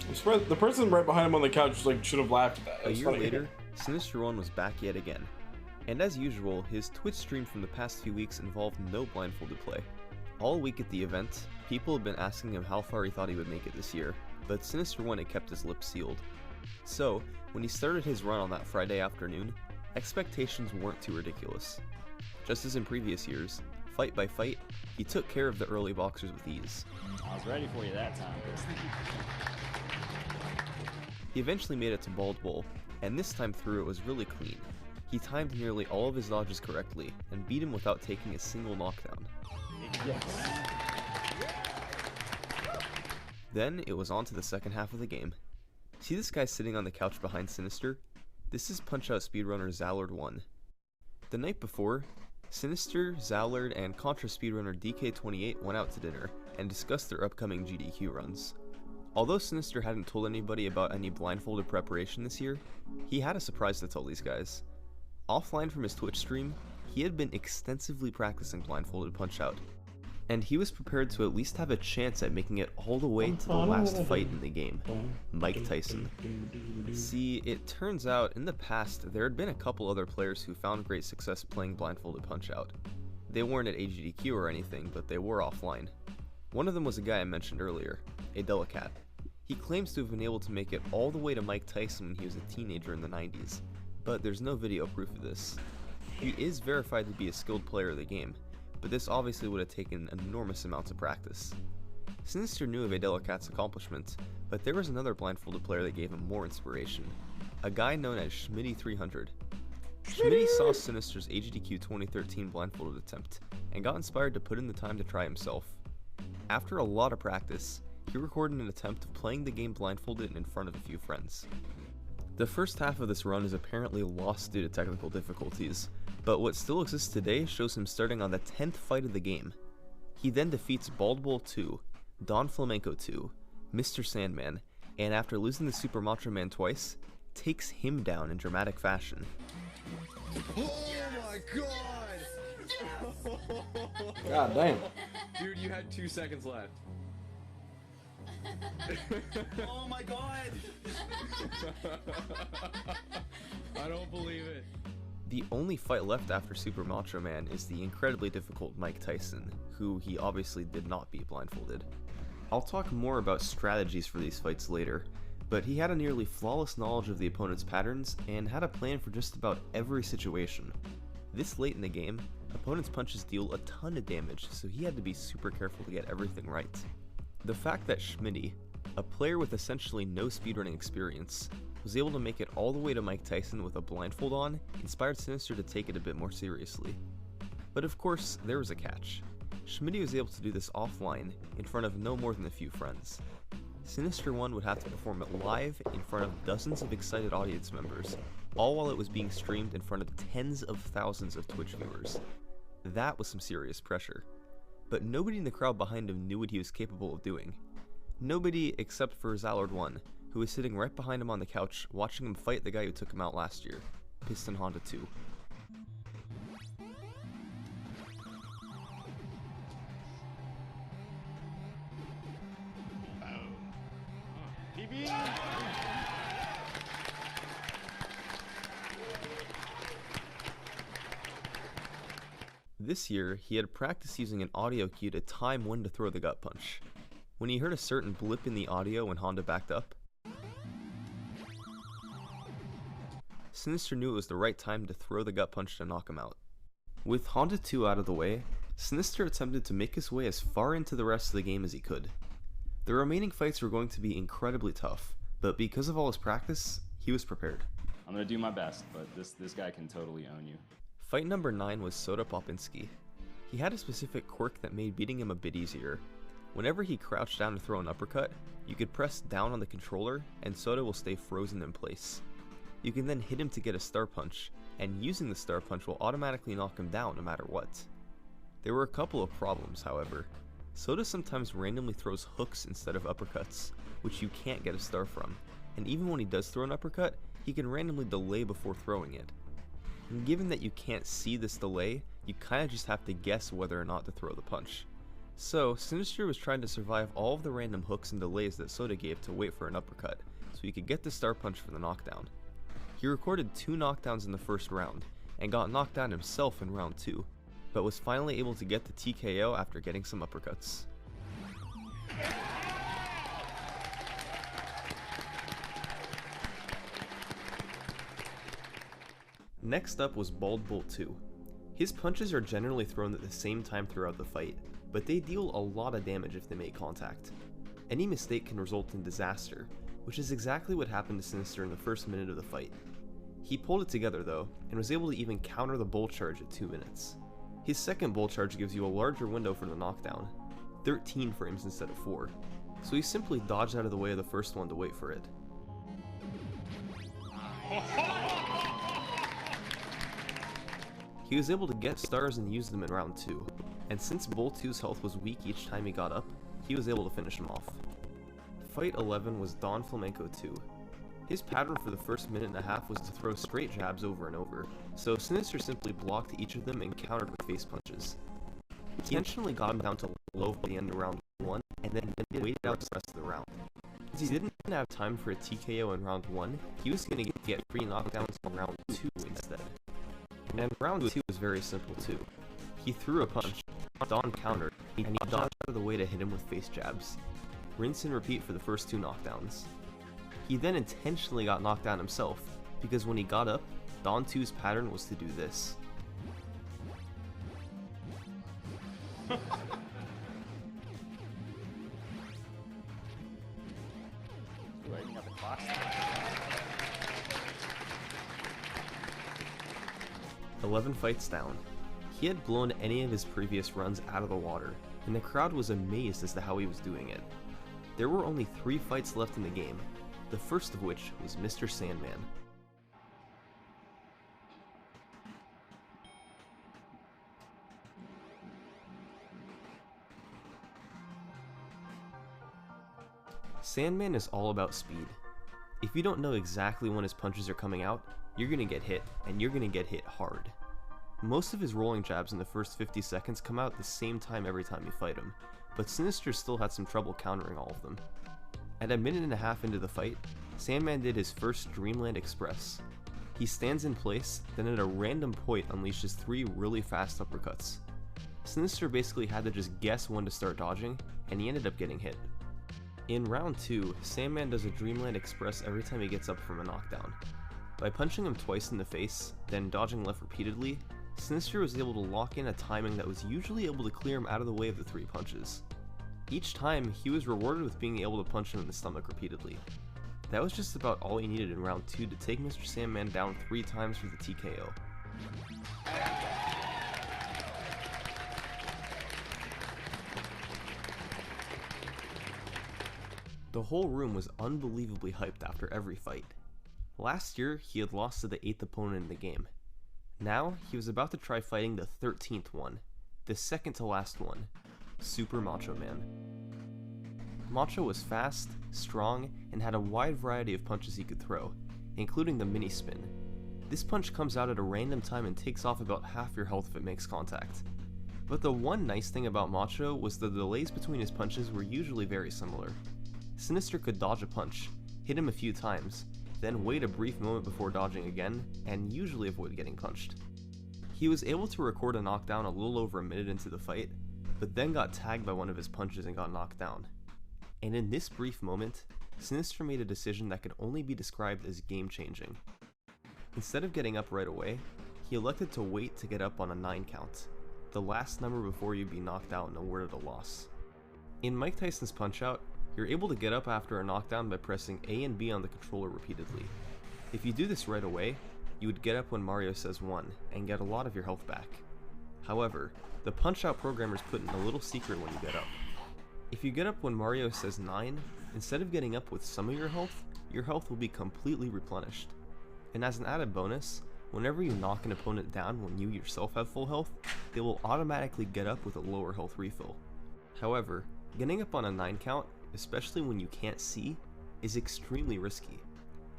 eventually. The person right behind him on the couch should have laughed at that. It A was year funny. later, Sinister1 was back yet again. And as usual, his Twitch stream from the past few weeks involved no blindfolded play. All week at the event, people had been asking him how far he thought he would make it this year, but Sinister1 had kept his lips sealed. So, when he started his run on that Friday afternoon, expectations weren't too ridiculous. Just as in previous years, fight by fight, he took care of the early boxers with ease. I was ready for you that time. He eventually made it to Bald Bull, and this time through it was really clean. He timed nearly all of his dodges correctly, and beat him without taking a single knockdown. Yes. Then it was on to the second half of the game. See this guy sitting on the couch behind Sinister? This is Punch-Out speedrunner Zallard1. The night before, Sinister, Zallard, and Contra speedrunner DK28 went out to dinner and discussed their upcoming GDQ runs. Although Sinister hadn't told anybody about any blindfolded preparation this year, he had a surprise to tell these guys. Offline from his Twitch stream, he had been extensively practicing blindfolded Punch-Out. and he was prepared to at least have a chance at making it all the way to the last fight in the game, Mike Tyson. See, it turns out in the past there had been a couple other players who found great success playing blindfolded Punch-Out. They weren't at AGDQ or anything, but they were offline. One of them was a guy I mentioned earlier, a Delicat. He claims to have been able to make it all the way to Mike Tyson when he was a teenager in the 90s, but there's no video proof of this. He is verified to be a skilled player of the game, but this obviously would have taken enormous amounts of practice. Sinister knew of a Delicat's accomplishments, but there was another blindfolded player that gave him more inspiration, a guy known as Schmitty300. Schmitty saw Sinister's AGDQ 2013 blindfolded attempt, and got inspired to put in the time to try himself. After a lot of practice, he recorded an attempt of playing the game blindfolded in front of a few friends. The first half of this run is apparently lost due to technical difficulties, but what still exists today shows him starting on the 10th fight of the game. He then defeats Bald Bull 2, Don Flamenco 2, Mr. Sandman, and after losing to Super Macho Man twice, takes him down in dramatic fashion. Oh my god! God damn. Dude, you had 2 seconds left. Oh my god! I don't believe it. The only fight left after Super Macho Man is the incredibly difficult Mike Tyson, who he obviously did not beat blindfolded. I'll talk more about strategies for these fights later, but he had a nearly flawless knowledge of the opponent's patterns and had a plan for just about every situation. This late in the game, opponent's punches deal a ton of damage, so he had to be super careful to get everything right. The fact that Schmitty, a player with essentially no speedrunning experience, was able to make it all the way to Mike Tyson with a blindfold on inspired Sinister to take it a bit more seriously. But of course, there was a catch. Schmitty was able to do this offline in front of no more than a few friends. Sinister 1 would have to perform it live in front of dozens of excited audience members, all while it was being streamed in front of tens of thousands of Twitch viewers. That was some serious pressure. But nobody in the crowd behind him knew what he was capable of doing. Nobody except for Zallard 1, who was sitting right behind him on the couch watching him fight the guy who took him out last year, Piston Honda 2. This year, he had practiced using an audio cue to time when to throw the gut punch. When he heard a certain blip in the audio when Honda backed up, Sinister knew it was the right time to throw the gut punch to knock him out. With Honda 2 out of the way, Sinister attempted to make his way as far into the rest of the game as he could. The remaining fights were going to be incredibly tough, but because of all his practice, he was prepared. I'm gonna do my best, but this guy can totally own you. Fight number 9 was Soda Popinski. He had a specific quirk that made beating him a bit easier. Whenever he crouched down to throw an uppercut, you could press down on the controller and Soda will stay frozen in place. You can then hit him to get a star punch, and using the star punch will automatically knock him down no matter what. There were a couple of problems, however. Soda sometimes randomly throws hooks instead of uppercuts, which you can't get a star from, and even when he does throw an uppercut, he can randomly delay before throwing it. And given that you can't see this delay, you kinda just have to guess whether or not to throw the punch. So, Sinister was trying to survive all of the random hooks and delays that Soda gave to wait for an uppercut, so he could get the star punch for the knockdown. He recorded 2 knockdowns in the first round, and got knocked down himself in round 2, but was finally able to get the TKO after getting some uppercuts. Next up was Bald Bull 2. His punches are generally thrown at the same time throughout the fight, but they deal a lot of damage if they make contact. Any mistake can result in disaster, which is exactly what happened to Sinister in the first minute of the fight. He pulled it together though, and was able to even counter the bull charge at 2 minutes. His second bull charge gives you a larger window for the knockdown, 13 frames instead of 4, so he simply dodged out of the way of the first one to wait for it. He was able to get stars and use them in round 2, and since Bull 2's health was weak each time he got up, he was able to finish him off. Fight 11 was Don Flamenco 2. His pattern for the first minute and a half was to throw straight jabs over and over, so Sinister simply blocked each of them and countered with face punches. He intentionally got him down to low for the end of round 1, and then waited out the rest of the round. Since he didn't have time for a TKO in round 1, he was going to get 3 knockdowns in round 2 instead. And round 2 was very simple too. He threw a punch, Don countered, and he dodged out of the way to hit him with face jabs. Rinse and repeat for the first 2 knockdowns. He then intentionally got knocked down himself, because when he got up, Don 2's pattern was to do this. Lighting up the clock. 11 fights down. He had blown any of his previous runs out of the water, and the crowd was amazed as to how he was doing it. There were only 3 fights left in the game, the first of which was Mr. Sandman. Sandman is all about speed. If you don't know exactly when his punches are coming out, you're gonna get hit, and you're gonna get hit hard. Most of his rolling jabs in the first 50 seconds come out at the same time every time you fight him, but Sinister still had some trouble countering all of them. At a minute and a half into the fight, Sandman did his first Dreamland Express. He stands in place, then at a random point unleashes 3 really fast uppercuts. Sinister basically had to just guess when to start dodging, and he ended up getting hit. In round 2, Sandman does a Dreamland Express every time he gets up from a knockdown. By punching him twice in the face, then dodging left repeatedly, Sinister was able to lock in a timing that was usually able to clear him out of the way of the 3 punches. Each time, he was rewarded with being able to punch him in the stomach repeatedly. That was just about all he needed in round 2 to take Mr. Sandman down 3 times for the TKO. The whole room was unbelievably hyped after every fight. Last year, he had lost to the 8th opponent in the game. Now, he was about to try fighting the 13th one, the second to last one, Super Macho Man. Macho was fast, strong, and had a wide variety of punches he could throw, including the mini spin. This punch comes out at a random time and takes off about half your health if it makes contact. But the one nice thing about Macho was the delays between his punches were usually very similar. Sinister could dodge a punch, hit him a few times, then wait a brief moment before dodging again, and usually avoid getting punched. He was able to record a knockdown a little over a minute into the fight, but then got tagged by one of his punches and got knocked down. And in this brief moment, Sinister made a decision that could only be described as game-changing. Instead of getting up right away, he elected to wait to get up on a 9 count, the last number before you'd be knocked out and awarded a loss. In Mike Tyson's Punch-Out, you're able to get up after a knockdown by pressing A and B on the controller repeatedly. If you do this right away, you would get up when Mario says 1 and get a lot of your health back. However, the Punch-Out programmers put in a little secret when you get up. If you get up when Mario says 9, instead of getting up with some of your health will be completely replenished. And as an added bonus, whenever you knock an opponent down when you yourself have full health, they will automatically get up with a lower health refill. However, getting up on a 9 count, especially when you can't see, is extremely risky.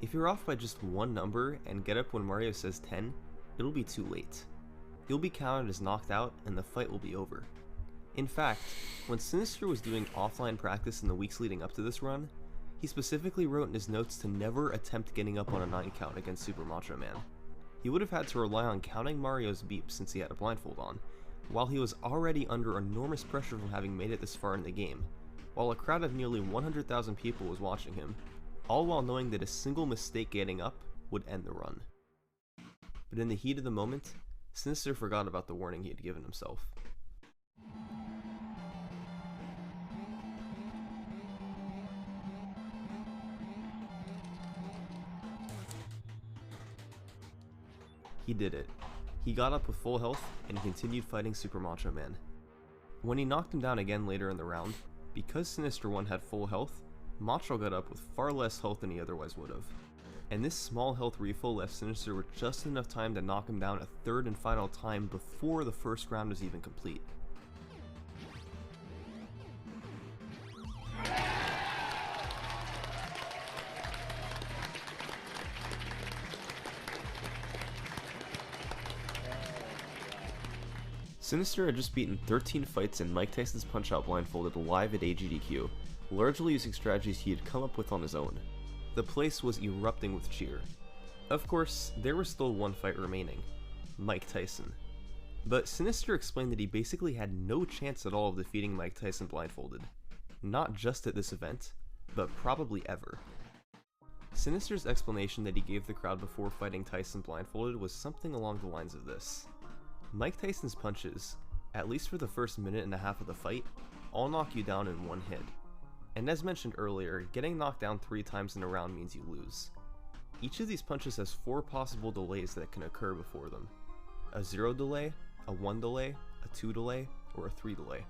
If you're off by just one number and get up when Mario says 10, it'll be too late. You'll be counted as knocked out and the fight will be over. In fact, when Sinister was doing offline practice in the weeks leading up to this run, he specifically wrote in his notes to never attempt getting up on a 9 count against Super Macho Man. He would have had to rely on counting Mario's beeps since he had a blindfold on, while he was already under enormous pressure from having made it this far in the game, while a crowd of nearly 100,000 people was watching him, all while knowing that a single mistake getting up would end the run. But in the heat of the moment, Sinister forgot about the warning he had given himself. He did it. He got up with full health and continued fighting Super Macho Man. When he knocked him down again later in the round, because Sinister 1 had full health, Macho got up with far less health than he otherwise would have. And this small health refill left Sinister with just enough time to knock him down a third and final time before the first round was even complete. Sinister had just beaten 13 fights in Mike Tyson's Punch-Out blindfolded live at AGDQ, largely using strategies he had come up with on his own. The place was erupting with cheer. Of course, there was still one fight remaining, Mike Tyson. But Sinister explained that he basically had no chance at all of defeating Mike Tyson blindfolded. Not just at this event, but probably ever. Sinister's explanation that he gave the crowd before fighting Tyson blindfolded was something along the lines of this. Mike Tyson's punches, at least for the first minute and a half of the fight, all knock you down in one hit. And as mentioned earlier, getting knocked down 3 times in a round means you lose. Each of these punches has 4 possible delays that can occur before them. A 0 delay, a 1 delay, a 2 delay, or a 3 delay.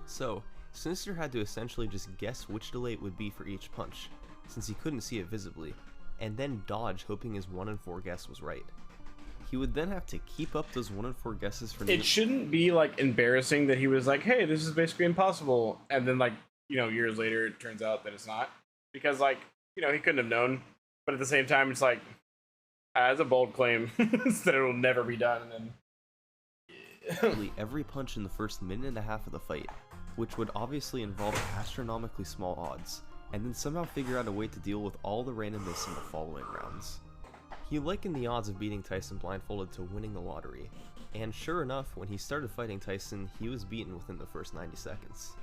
So, Sinister had to essentially just guess which delay it would be for each punch, since he couldn't see it visibly, and then dodge hoping his 1 in 4 guess was right. He would then have to keep up those 1 in 4 guesses for It shouldn't be like embarrassing that he was like, hey, this is basically impossible, and then like, you know, years later it turns out that it's not, because like, you know, he couldn't have known, but at the same time it's like, as a bold claim that it'll never be done. And then every punch in the first minute and a half of the fight, which would obviously involve astronomically small odds, and then somehow figure out a way to deal with all the randomness in the following rounds. He likened the odds of beating Tyson blindfolded to winning the lottery, and sure enough, when he started fighting Tyson, he was beaten within the first 90 seconds.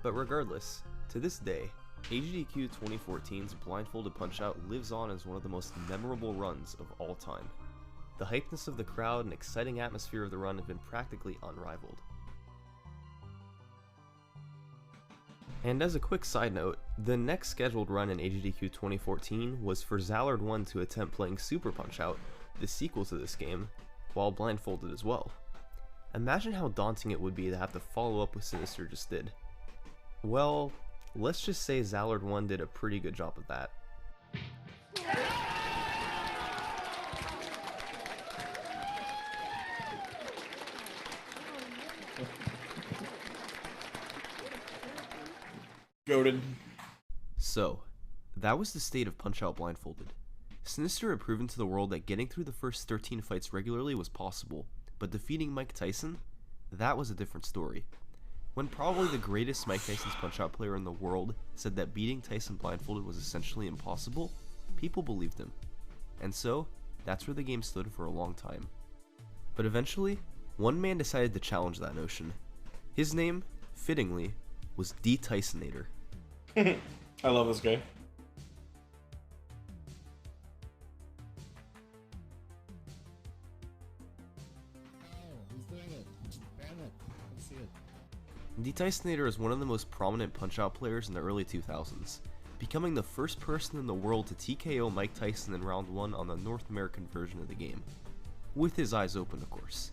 But regardless, to this day, AGDQ 2014's Blindfolded Punch-Out lives on as one of the most memorable runs of all time. The hypeness of the crowd and exciting atmosphere of the run have been practically unrivaled. And as a quick side note, the next scheduled run in AGDQ 2014 was for Zallard1 to attempt playing Super Punch-Out, the sequel to this game, while blindfolded as well. Imagine how daunting it would be to have to follow up what Sinister just did. Well, let's just say Zallard1 did a pretty good job of that. goated. So, that was the state of Punch-Out blindfolded. Sinister had proven to the world that getting through the first 13 fights regularly was possible, but defeating Mike Tyson? That was a different story. When probably the greatest Mike Tyson's Punch-Out player in the world said that beating Tyson blindfolded was essentially impossible, people believed him. And so, that's where the game stood for a long time. But eventually, one man decided to challenge that notion. His name, fittingly, was D. Tysonator. I love this guy. D. Tysonator is one of the most prominent Punch-Out players in the early 2000s, becoming the first person in the world to TKO Mike Tyson in round 1 on the North American version of the game. With his eyes open, of course.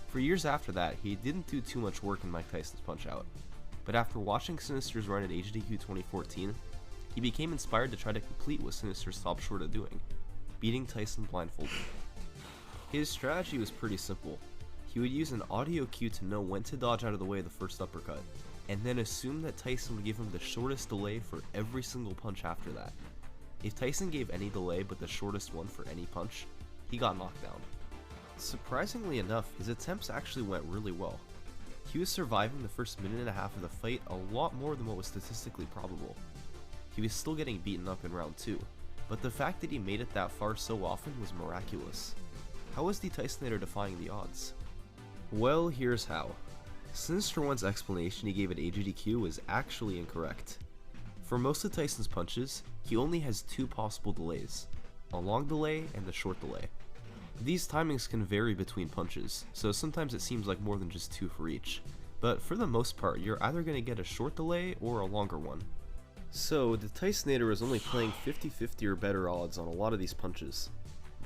For years after that, he didn't do too much work in Mike Tyson's Punch-Out, but after watching Sinister's run at AGDQ 2014, he became inspired to try to complete what Sinister stopped short of doing, beating Tyson blindfolded. His strategy was pretty simple. He would use an audio cue to know when to dodge out of the way of the first uppercut, and then assume that Tyson would give him the shortest delay for every single punch after that. If Tyson gave any delay but the shortest one for any punch, he got knocked down. Surprisingly enough, his attempts actually went really well. He was surviving the first minute and a half of the fight a lot more than what was statistically probable. He was still getting beaten up in round 2, but the fact that he made it that far so often was miraculous. How was D. Tysonator defying the odds? Well, here's how. Sinister One's explanation he gave at AGDQ was actually incorrect. For most of Tyson's punches, he only has 2 possible delays, a long delay and a short delay. These timings can vary between punches, so sometimes it seems like more than just 2 for each, but for the most part you're either going to get a short delay or a longer one. So the Tysonator was only playing 50-50 or better odds on a lot of these punches.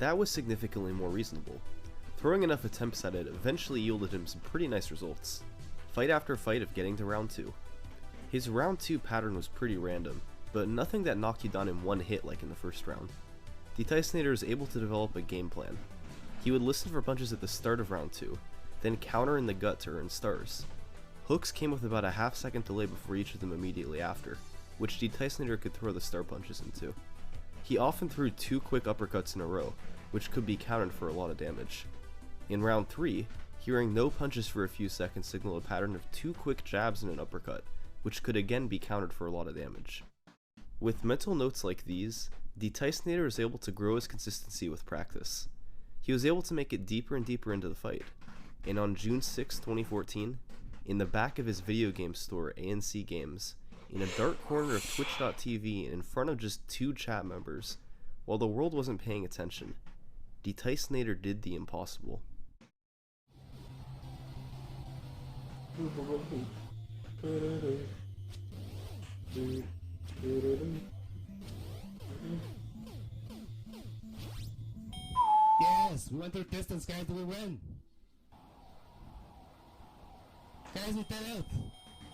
That was significantly more reasonable. Throwing enough attempts at it eventually yielded him some pretty nice results, fight after fight of getting to round 2. His round 2 pattern was pretty random, but nothing that knocked you down in one hit like in the first round. The Tysonator was able to develop a game plan. He would listen for punches at the start of round 2, then counter in the gut to earn stars. Hooks came with about a half-second delay before each of them immediately after, which D. Tysonator could throw the star punches into. He often threw 2 quick uppercuts in a row, which could be countered for a lot of damage. In round 3, Hearing no punches for a few seconds signaled a pattern of 2 quick jabs and an uppercut, which could again be countered for a lot of damage. With mental notes like these, the Tysonator was able to grow his consistency with practice. He was able to make it deeper and deeper into the fight, and on June 6, 2014, in the back of his video game store ANC Games, in a dark corner of Twitch.tv and in front of just 2 chat members, while the world wasn't paying attention, the Tysonator did the impossible. Yes, we went through distance, guys. Did we win? Guys, we did it.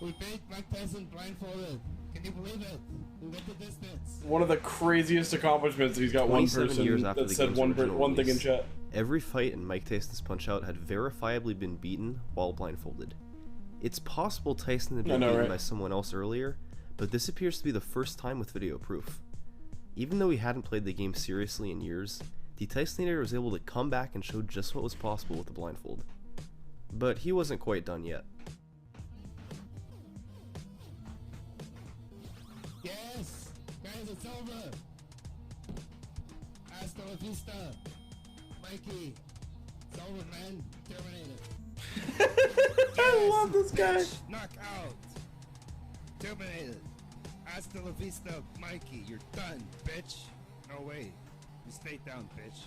We beat Mike Tyson blindfolded. Can you believe it? We went the distance. One of the craziest accomplishments. He's got one 27 person years after that the said game's one original thing in release, chat. every fight in Mike Tyson's Punch-Out had verifiably been beaten while blindfolded. It's possible Tyson had been beaten by someone else earlier, but this appears to be the first time with video proof. Even though he hadn't played the game seriously in years, the Tysonator was able to come back and show just what was possible with the blindfold. But he wasn't quite done yet. Yes! Guys, it's over! Hasta la vista! Mikey! It's over, man. Terminated. I love this guy! Knock out! Terminated. Hasta la vista, Mikey. You're done, bitch. No way. You stay down, bitch.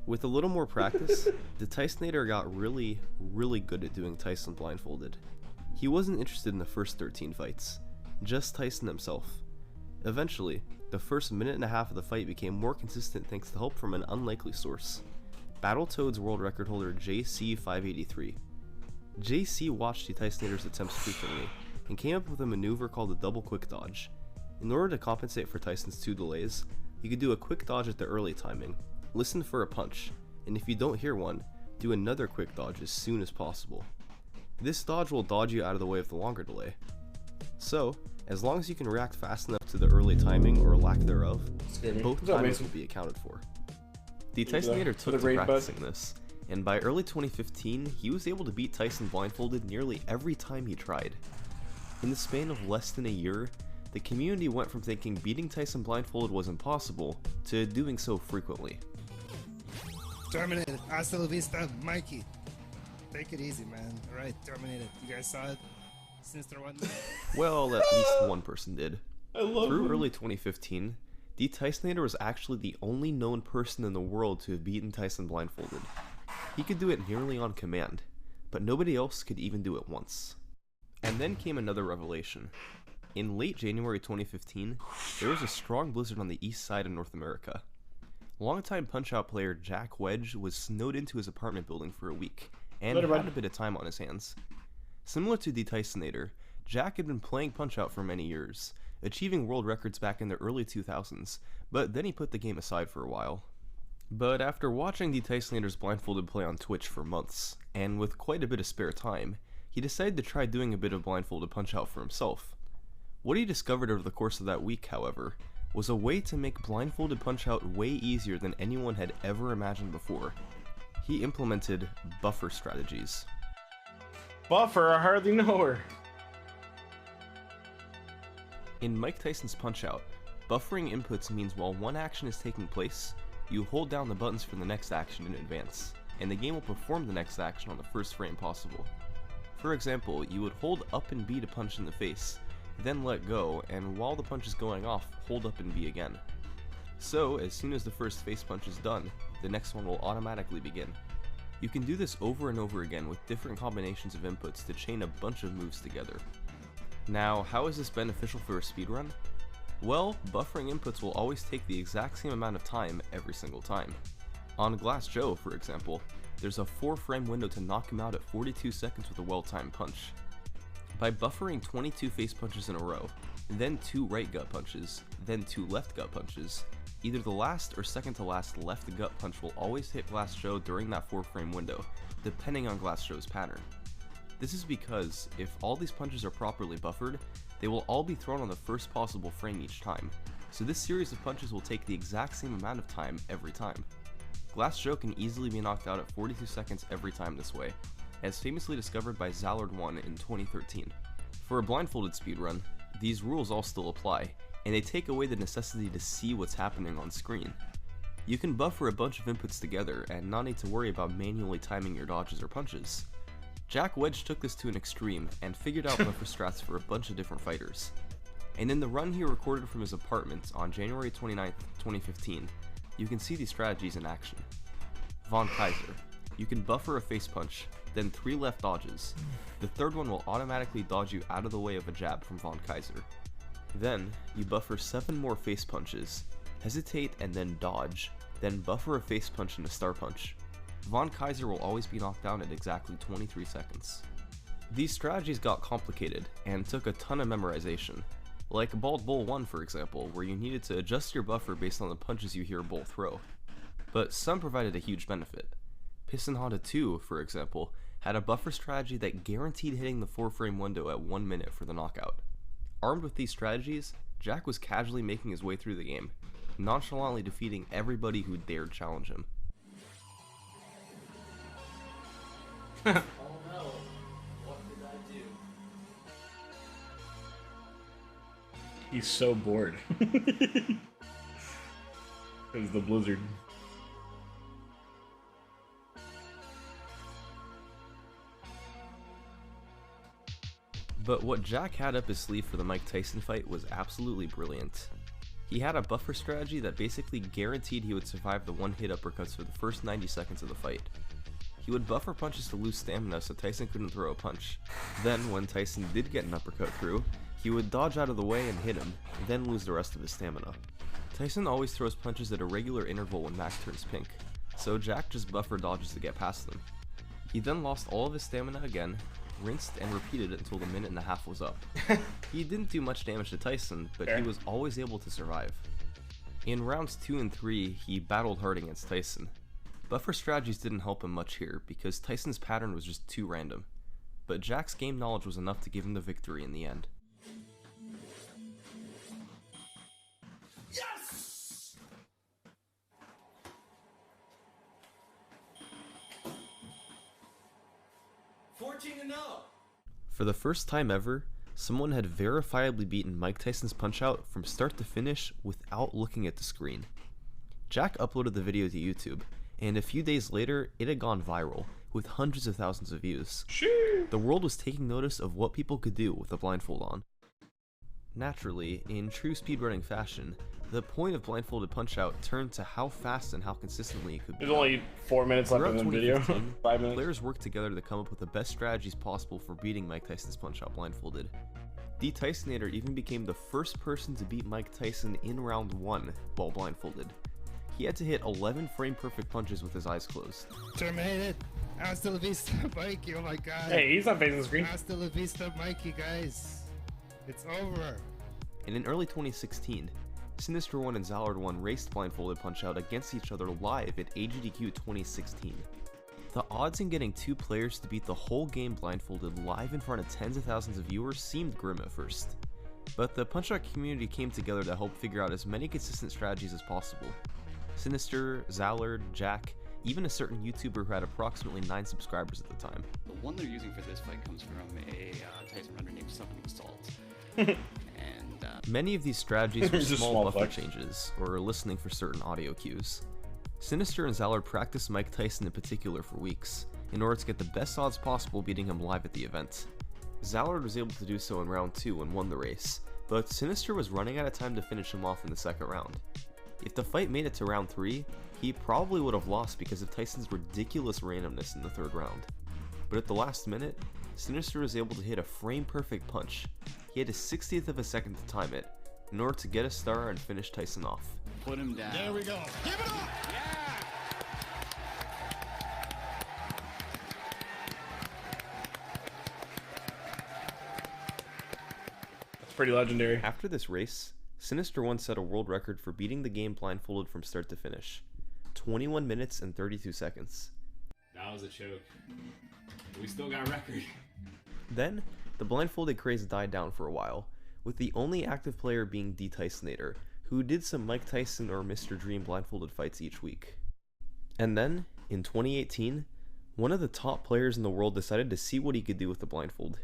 With a little more practice, the Tysonator got really good at doing Tyson blindfolded. He wasn't interested in the first 13 fights, just Tyson himself. Eventually, the first minute and a half of the fight became more consistent thanks to help from an unlikely source, Battletoads world record holder JC583. JC watched the Tysonator's attempts frequently, and came up with a maneuver called the double quick dodge. In order to compensate for Tyson's 2 delays, you could do a quick dodge at the early timing, listen for a punch, and if you don't hear one, do another quick dodge as soon as possible. This dodge will dodge you out of the way of the longer delay. So, as long as you can react fast enough to the early timing or lack thereof, both timings will be accounted for. The Tysonator took to practicing this, and by early 2015, he was able to beat Tyson blindfolded nearly every time he tried. In the span of less than a year, the community went from thinking beating Tyson blindfolded was impossible to doing so frequently. Terminated. Hasta la vista, Mikey. Take it easy, man. Alright, terminated. You guys saw it? Sinister one? Well, at least one person did. Through him. early 2015, the Tysonator was actually the only known person in the world to have beaten Tyson blindfolded. He could do it nearly on command, but nobody else could even do it once. And then came another revelation. In late January 2015, there was a strong blizzard on the east side of North America. Longtime Punch-Out player Jack Wedge was snowed into his apartment building for a week, and had a bit of time on his hands. Similar to the Tysonator, Jack had been playing Punch-Out for many years, achieving world records back in the early 2000s, but then he put the game aside for a while. But after watching the Tysonator's blindfolded play on Twitch for months, and with quite a bit of spare time, he decided to try doing a bit of blindfolded Punch-Out for himself. What he discovered over the course of that week, however, was a way to make blindfolded Punch-Out way easier than anyone had ever imagined before. He implemented buffer strategies. Buffer, I hardly know her. In Mike Tyson's Punch-Out, buffering inputs means while one action is taking place, you hold down the buttons for the next action in advance, and the game will perform the next action on the first frame possible. For example, you would hold up and B to punch in the face, then let go, and while the punch is going off, hold up and B again. So, as soon as the first face punch is done, the next one will automatically begin. You can do this over and over again with different combinations of inputs to chain a bunch of moves together. Now, how is this beneficial for a speedrun? Well, buffering inputs will always take the exact same amount of time every single time. On Glass Joe, for example, there's a 4-frame window to knock him out at 42 seconds with a well-timed punch. By buffering 22 face punches in a row, then 2 right gut punches, then 2 left gut punches, either the last or second to last left gut punch will always hit Glass Joe during that 4-frame window, depending on Glass Joe's pattern. This is because, if all these punches are properly buffered, they will all be thrown on the first possible frame each time, so this series of punches will take the exact same amount of time every time. Glass Joe can easily be knocked out at 42 seconds every time this way, as famously discovered by Zallard1 in 2013. For a blindfolded speedrun, these rules all still apply, and they take away the necessity to see what's happening on screen. You can buffer a bunch of inputs together and not need to worry about manually timing your dodges or punches. Jack Wedge took this to an extreme and figured out buffer strats for a bunch of different fighters. And in the run he recorded from his apartment on January 29, 2015, you can see these strategies in action. Von Kaiser. You can buffer a face punch, then 3 left dodges. The third one will automatically dodge you out of the way of a jab from Von Kaiser. Then, you buffer 7 more face punches, hesitate and then dodge, then buffer a face punch and a star punch. Von Kaiser will always be knocked down at exactly 23 seconds. These strategies got complicated and took a ton of memorization, like Bald Bull 1 for example, where you needed to adjust your buffer based on the punches you hear Bull throw. But some provided a huge benefit. Piston Honda 2, for example, had a buffer strategy that guaranteed hitting the 4-frame window at 1 minute for the knockout. Armed with these strategies, Jack was casually making his way through the game, nonchalantly defeating everybody who dared challenge him. Oh no, what did I do? He's so bored. It's the blizzard. But what Jack had up his sleeve for the Mike Tyson fight was absolutely brilliant. He had a buffer strategy that basically guaranteed he would survive the one-hit uppercuts for the first 90 seconds of the fight. He would buffer punches to lose stamina so Tyson couldn't throw a punch. Then, when Tyson did get an uppercut through, he would dodge out of the way and hit him, then lose the rest of his stamina. Tyson always throws punches at a regular interval when Mac turns pink, so Jack just buffer dodges to get past them. He then lost all of his stamina again, rinsed and repeated it until the minute and a half was up. He didn't do much damage to Tyson, but he was always able to survive. In rounds 2 and 3, he battled hard against Tyson. Buffer strategies didn't help him much here, because Tyson's pattern was just too random. But Jack's game knowledge was enough to give him the victory in the end. Yes! For the first time ever, someone had verifiably beaten Mike Tyson's Punch-Out from start to finish without looking at the screen. Jack uploaded the video to YouTube, and a few days later, it had gone viral, with hundreds of thousands of views. The world was taking notice of what people could do with a blindfold on. Naturally, in true speedrunning fashion, the point of blindfolded Punch-Out turned to how fast and how consistently it could be. There's only 4 minutes left in the video. 5 minutes. Players worked together to come up with the best strategies possible for beating Mike Tyson's Punch-Out blindfolded. D-Tysonator even became the first person to beat Mike Tyson in round 1 while blindfolded. He had to hit 11 frame-perfect punches with his eyes closed. Terminated. Hasta la vista, Mikey. Oh my god. Hey, he's not facing the screen. Hasta la vista, Mikey, guys. It's over. And in early 2016, Sinister1 and Zallard1 raced blindfolded Punch-Out against each other live at AGDQ 2016. The odds in getting 2 players to beat the whole game blindfolded live in front of tens of thousands of viewers seemed grim at first. But the Punch-Out community came together to help figure out as many consistent strategies as possible. Sinister, Zallard, Jack, even a certain YouTuber who had approximately 9 subscribers at the time. The one they're using for this fight comes from a Tyson runner named Sucking Salt. And many of these strategies were Just small small buffer flex. changes, or listening for certain audio cues. Sinister and Zallard practiced Mike Tyson in particular for weeks, in order to get the best odds possible beating him live at the event. Zallard was able to do so in round 2 and won the race, but Sinister was running out of time to finish him off in the second round. If the fight made it to round 3, he probably would have lost because of Tyson's ridiculous randomness in the third round. But at the last minute, Sinister was able to hit a frame-perfect punch. He had a 60th of a second to time it, in order to get a star and finish Tyson off. put him down. There we go. Give it up! That's pretty legendary. After this race, Sinister1 set a world record for beating the game blindfolded from start to finish. 21 minutes and 32 seconds. That was a choke. We still got a record. Then, the blindfolded craze died down for a while, with the only active player being D-Tysonator, who did some Mike Tyson or Mr. Dream blindfolded fights each week. And then, in 2018, one of the top players in the world decided to see what he could do with the blindfold.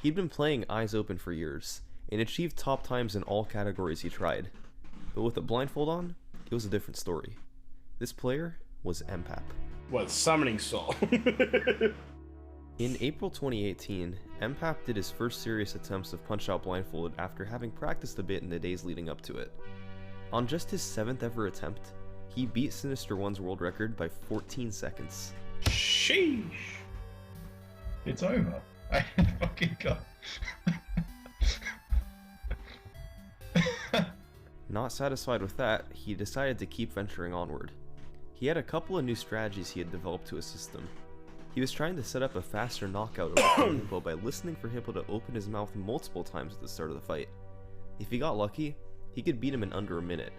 He'd been playing eyes open for years, and achieved top times in all categories he tried. But with the blindfold on, it was a different story. This player was MPAP. What, Summoning Soul? In April 2018, MPAP did his first serious attempts of Punch-Out blindfolded after having practiced a bit in the days leading up to it. On just his 7th ever attempt, he beat Sinister One's world record by 14 seconds. Sheesh! It's over. I fucking got. Not satisfied with that, he decided to keep venturing onward. He had a couple of new strategies he had developed to assist him. He was trying to set up a faster knockout over Hippo by listening for Hippo to open his mouth multiple times at the start of the fight. If he got lucky, he could beat him in under a minute,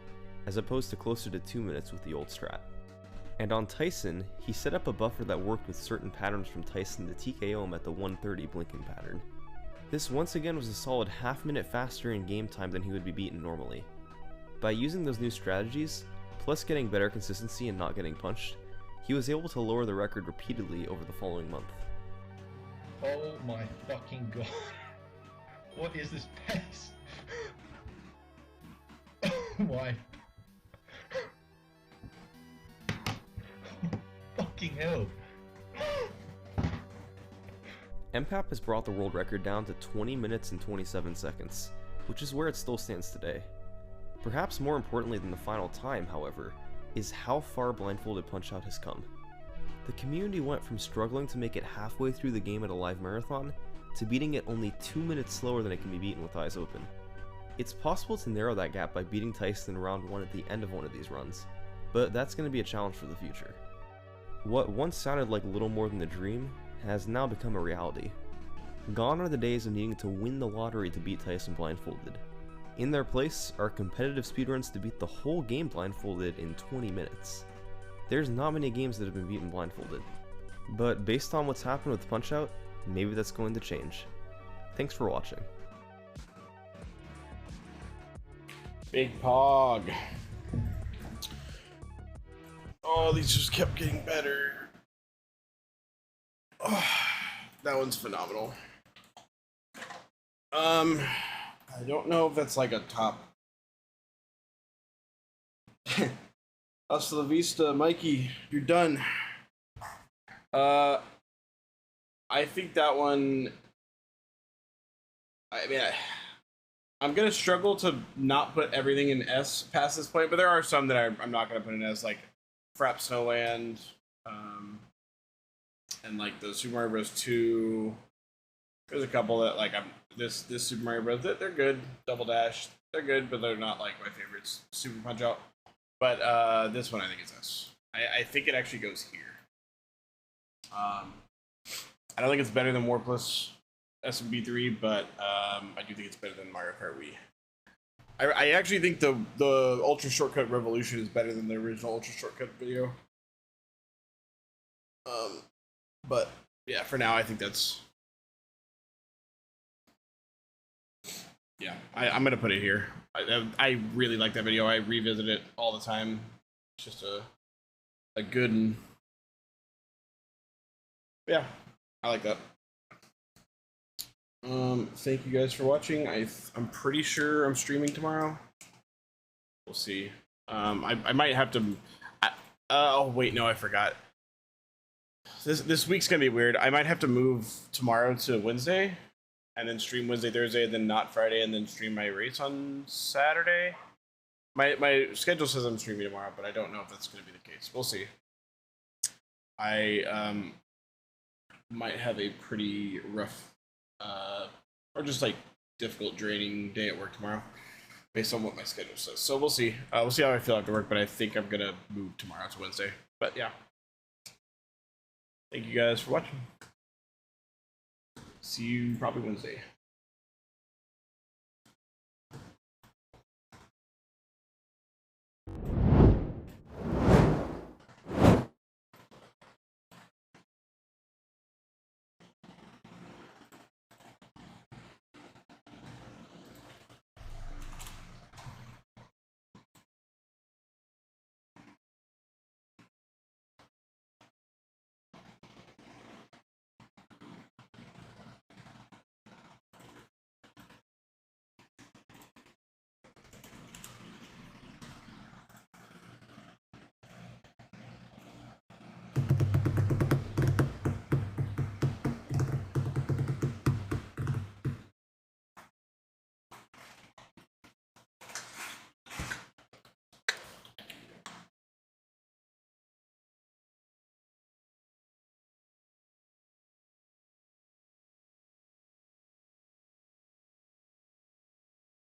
as opposed to closer to 2 minutes with the old strat. And on Tyson, he set up a buffer that worked with certain patterns from Tyson to TKO him at the 130 blinking pattern. This once again was a solid half minute faster in game time than he would be beaten normally. By using those new strategies, plus getting better consistency and not getting punched, he was able to lower the record repeatedly over the following month. Oh my fucking god. What is this pace? Oh my. Fucking hell. MPAP has brought the world record down to 20 minutes and 27 seconds, which is where it still stands today. Perhaps more importantly than the final time, however, is how far blindfolded Punch-Out has come. The community went from struggling to make it halfway through the game at a live marathon, to beating it only 2 minutes slower than it can be beaten with eyes open. It's possible to narrow that gap by beating Tyson in round 1 at the end of one of these runs, but that's going to be a challenge for the future. What once sounded like little more than a dream has now become a reality. Gone are the days of needing to win the lottery to beat Tyson blindfolded. In their place are competitive speedruns to beat the whole game blindfolded in 20 minutes. There's not many games that have been beaten blindfolded. But based on what's happened with Punch-Out, maybe that's going to change. Thanks for watching. Big Pog. Oh, these just kept getting better. Oh, that one's phenomenal. I don't know if that's like a top. Hasta la vista, Mikey. You're done. I think that one. I mean, I'm gonna struggle to not put everything in S past this point, but there are some that I'm not gonna put in S, like Frap Snowland, and like the Super Mario Bros. 2. There's a couple that like this Super Mario Bros. They're good. Double Dash, they're good, but they're not like my favorites. Super Punch Out, but this one I think is S. I think it actually goes here. I don't think it's better than Warpless SMB3, but I do think it's better than Mario Kart Wii. I actually think the Ultra Shortcut Revolution is better than the original Ultra Shortcut video. But yeah, for now I think that's. Yeah, I'm gonna put it here. I really like that video. I revisit it all the time. It's just a good and yeah, I like that. Thank you guys for watching. I'm pretty sure I'm streaming tomorrow. We'll see. I might have to. Oh wait, no, I forgot. This week's gonna be weird. I might have to move tomorrow to Wednesday, and then stream Wednesday, Thursday, and then not Friday, and then stream my race on Saturday. My schedule says I'm streaming tomorrow, but I don't know if that's gonna be the case. We'll see. I might have a pretty rough, or just like difficult, draining day at work tomorrow, based on what my schedule says. So we'll see. We'll see how I feel after work, but I think I'm gonna move tomorrow to Wednesday. But yeah. Thank you guys for watching. See you probably Wednesday.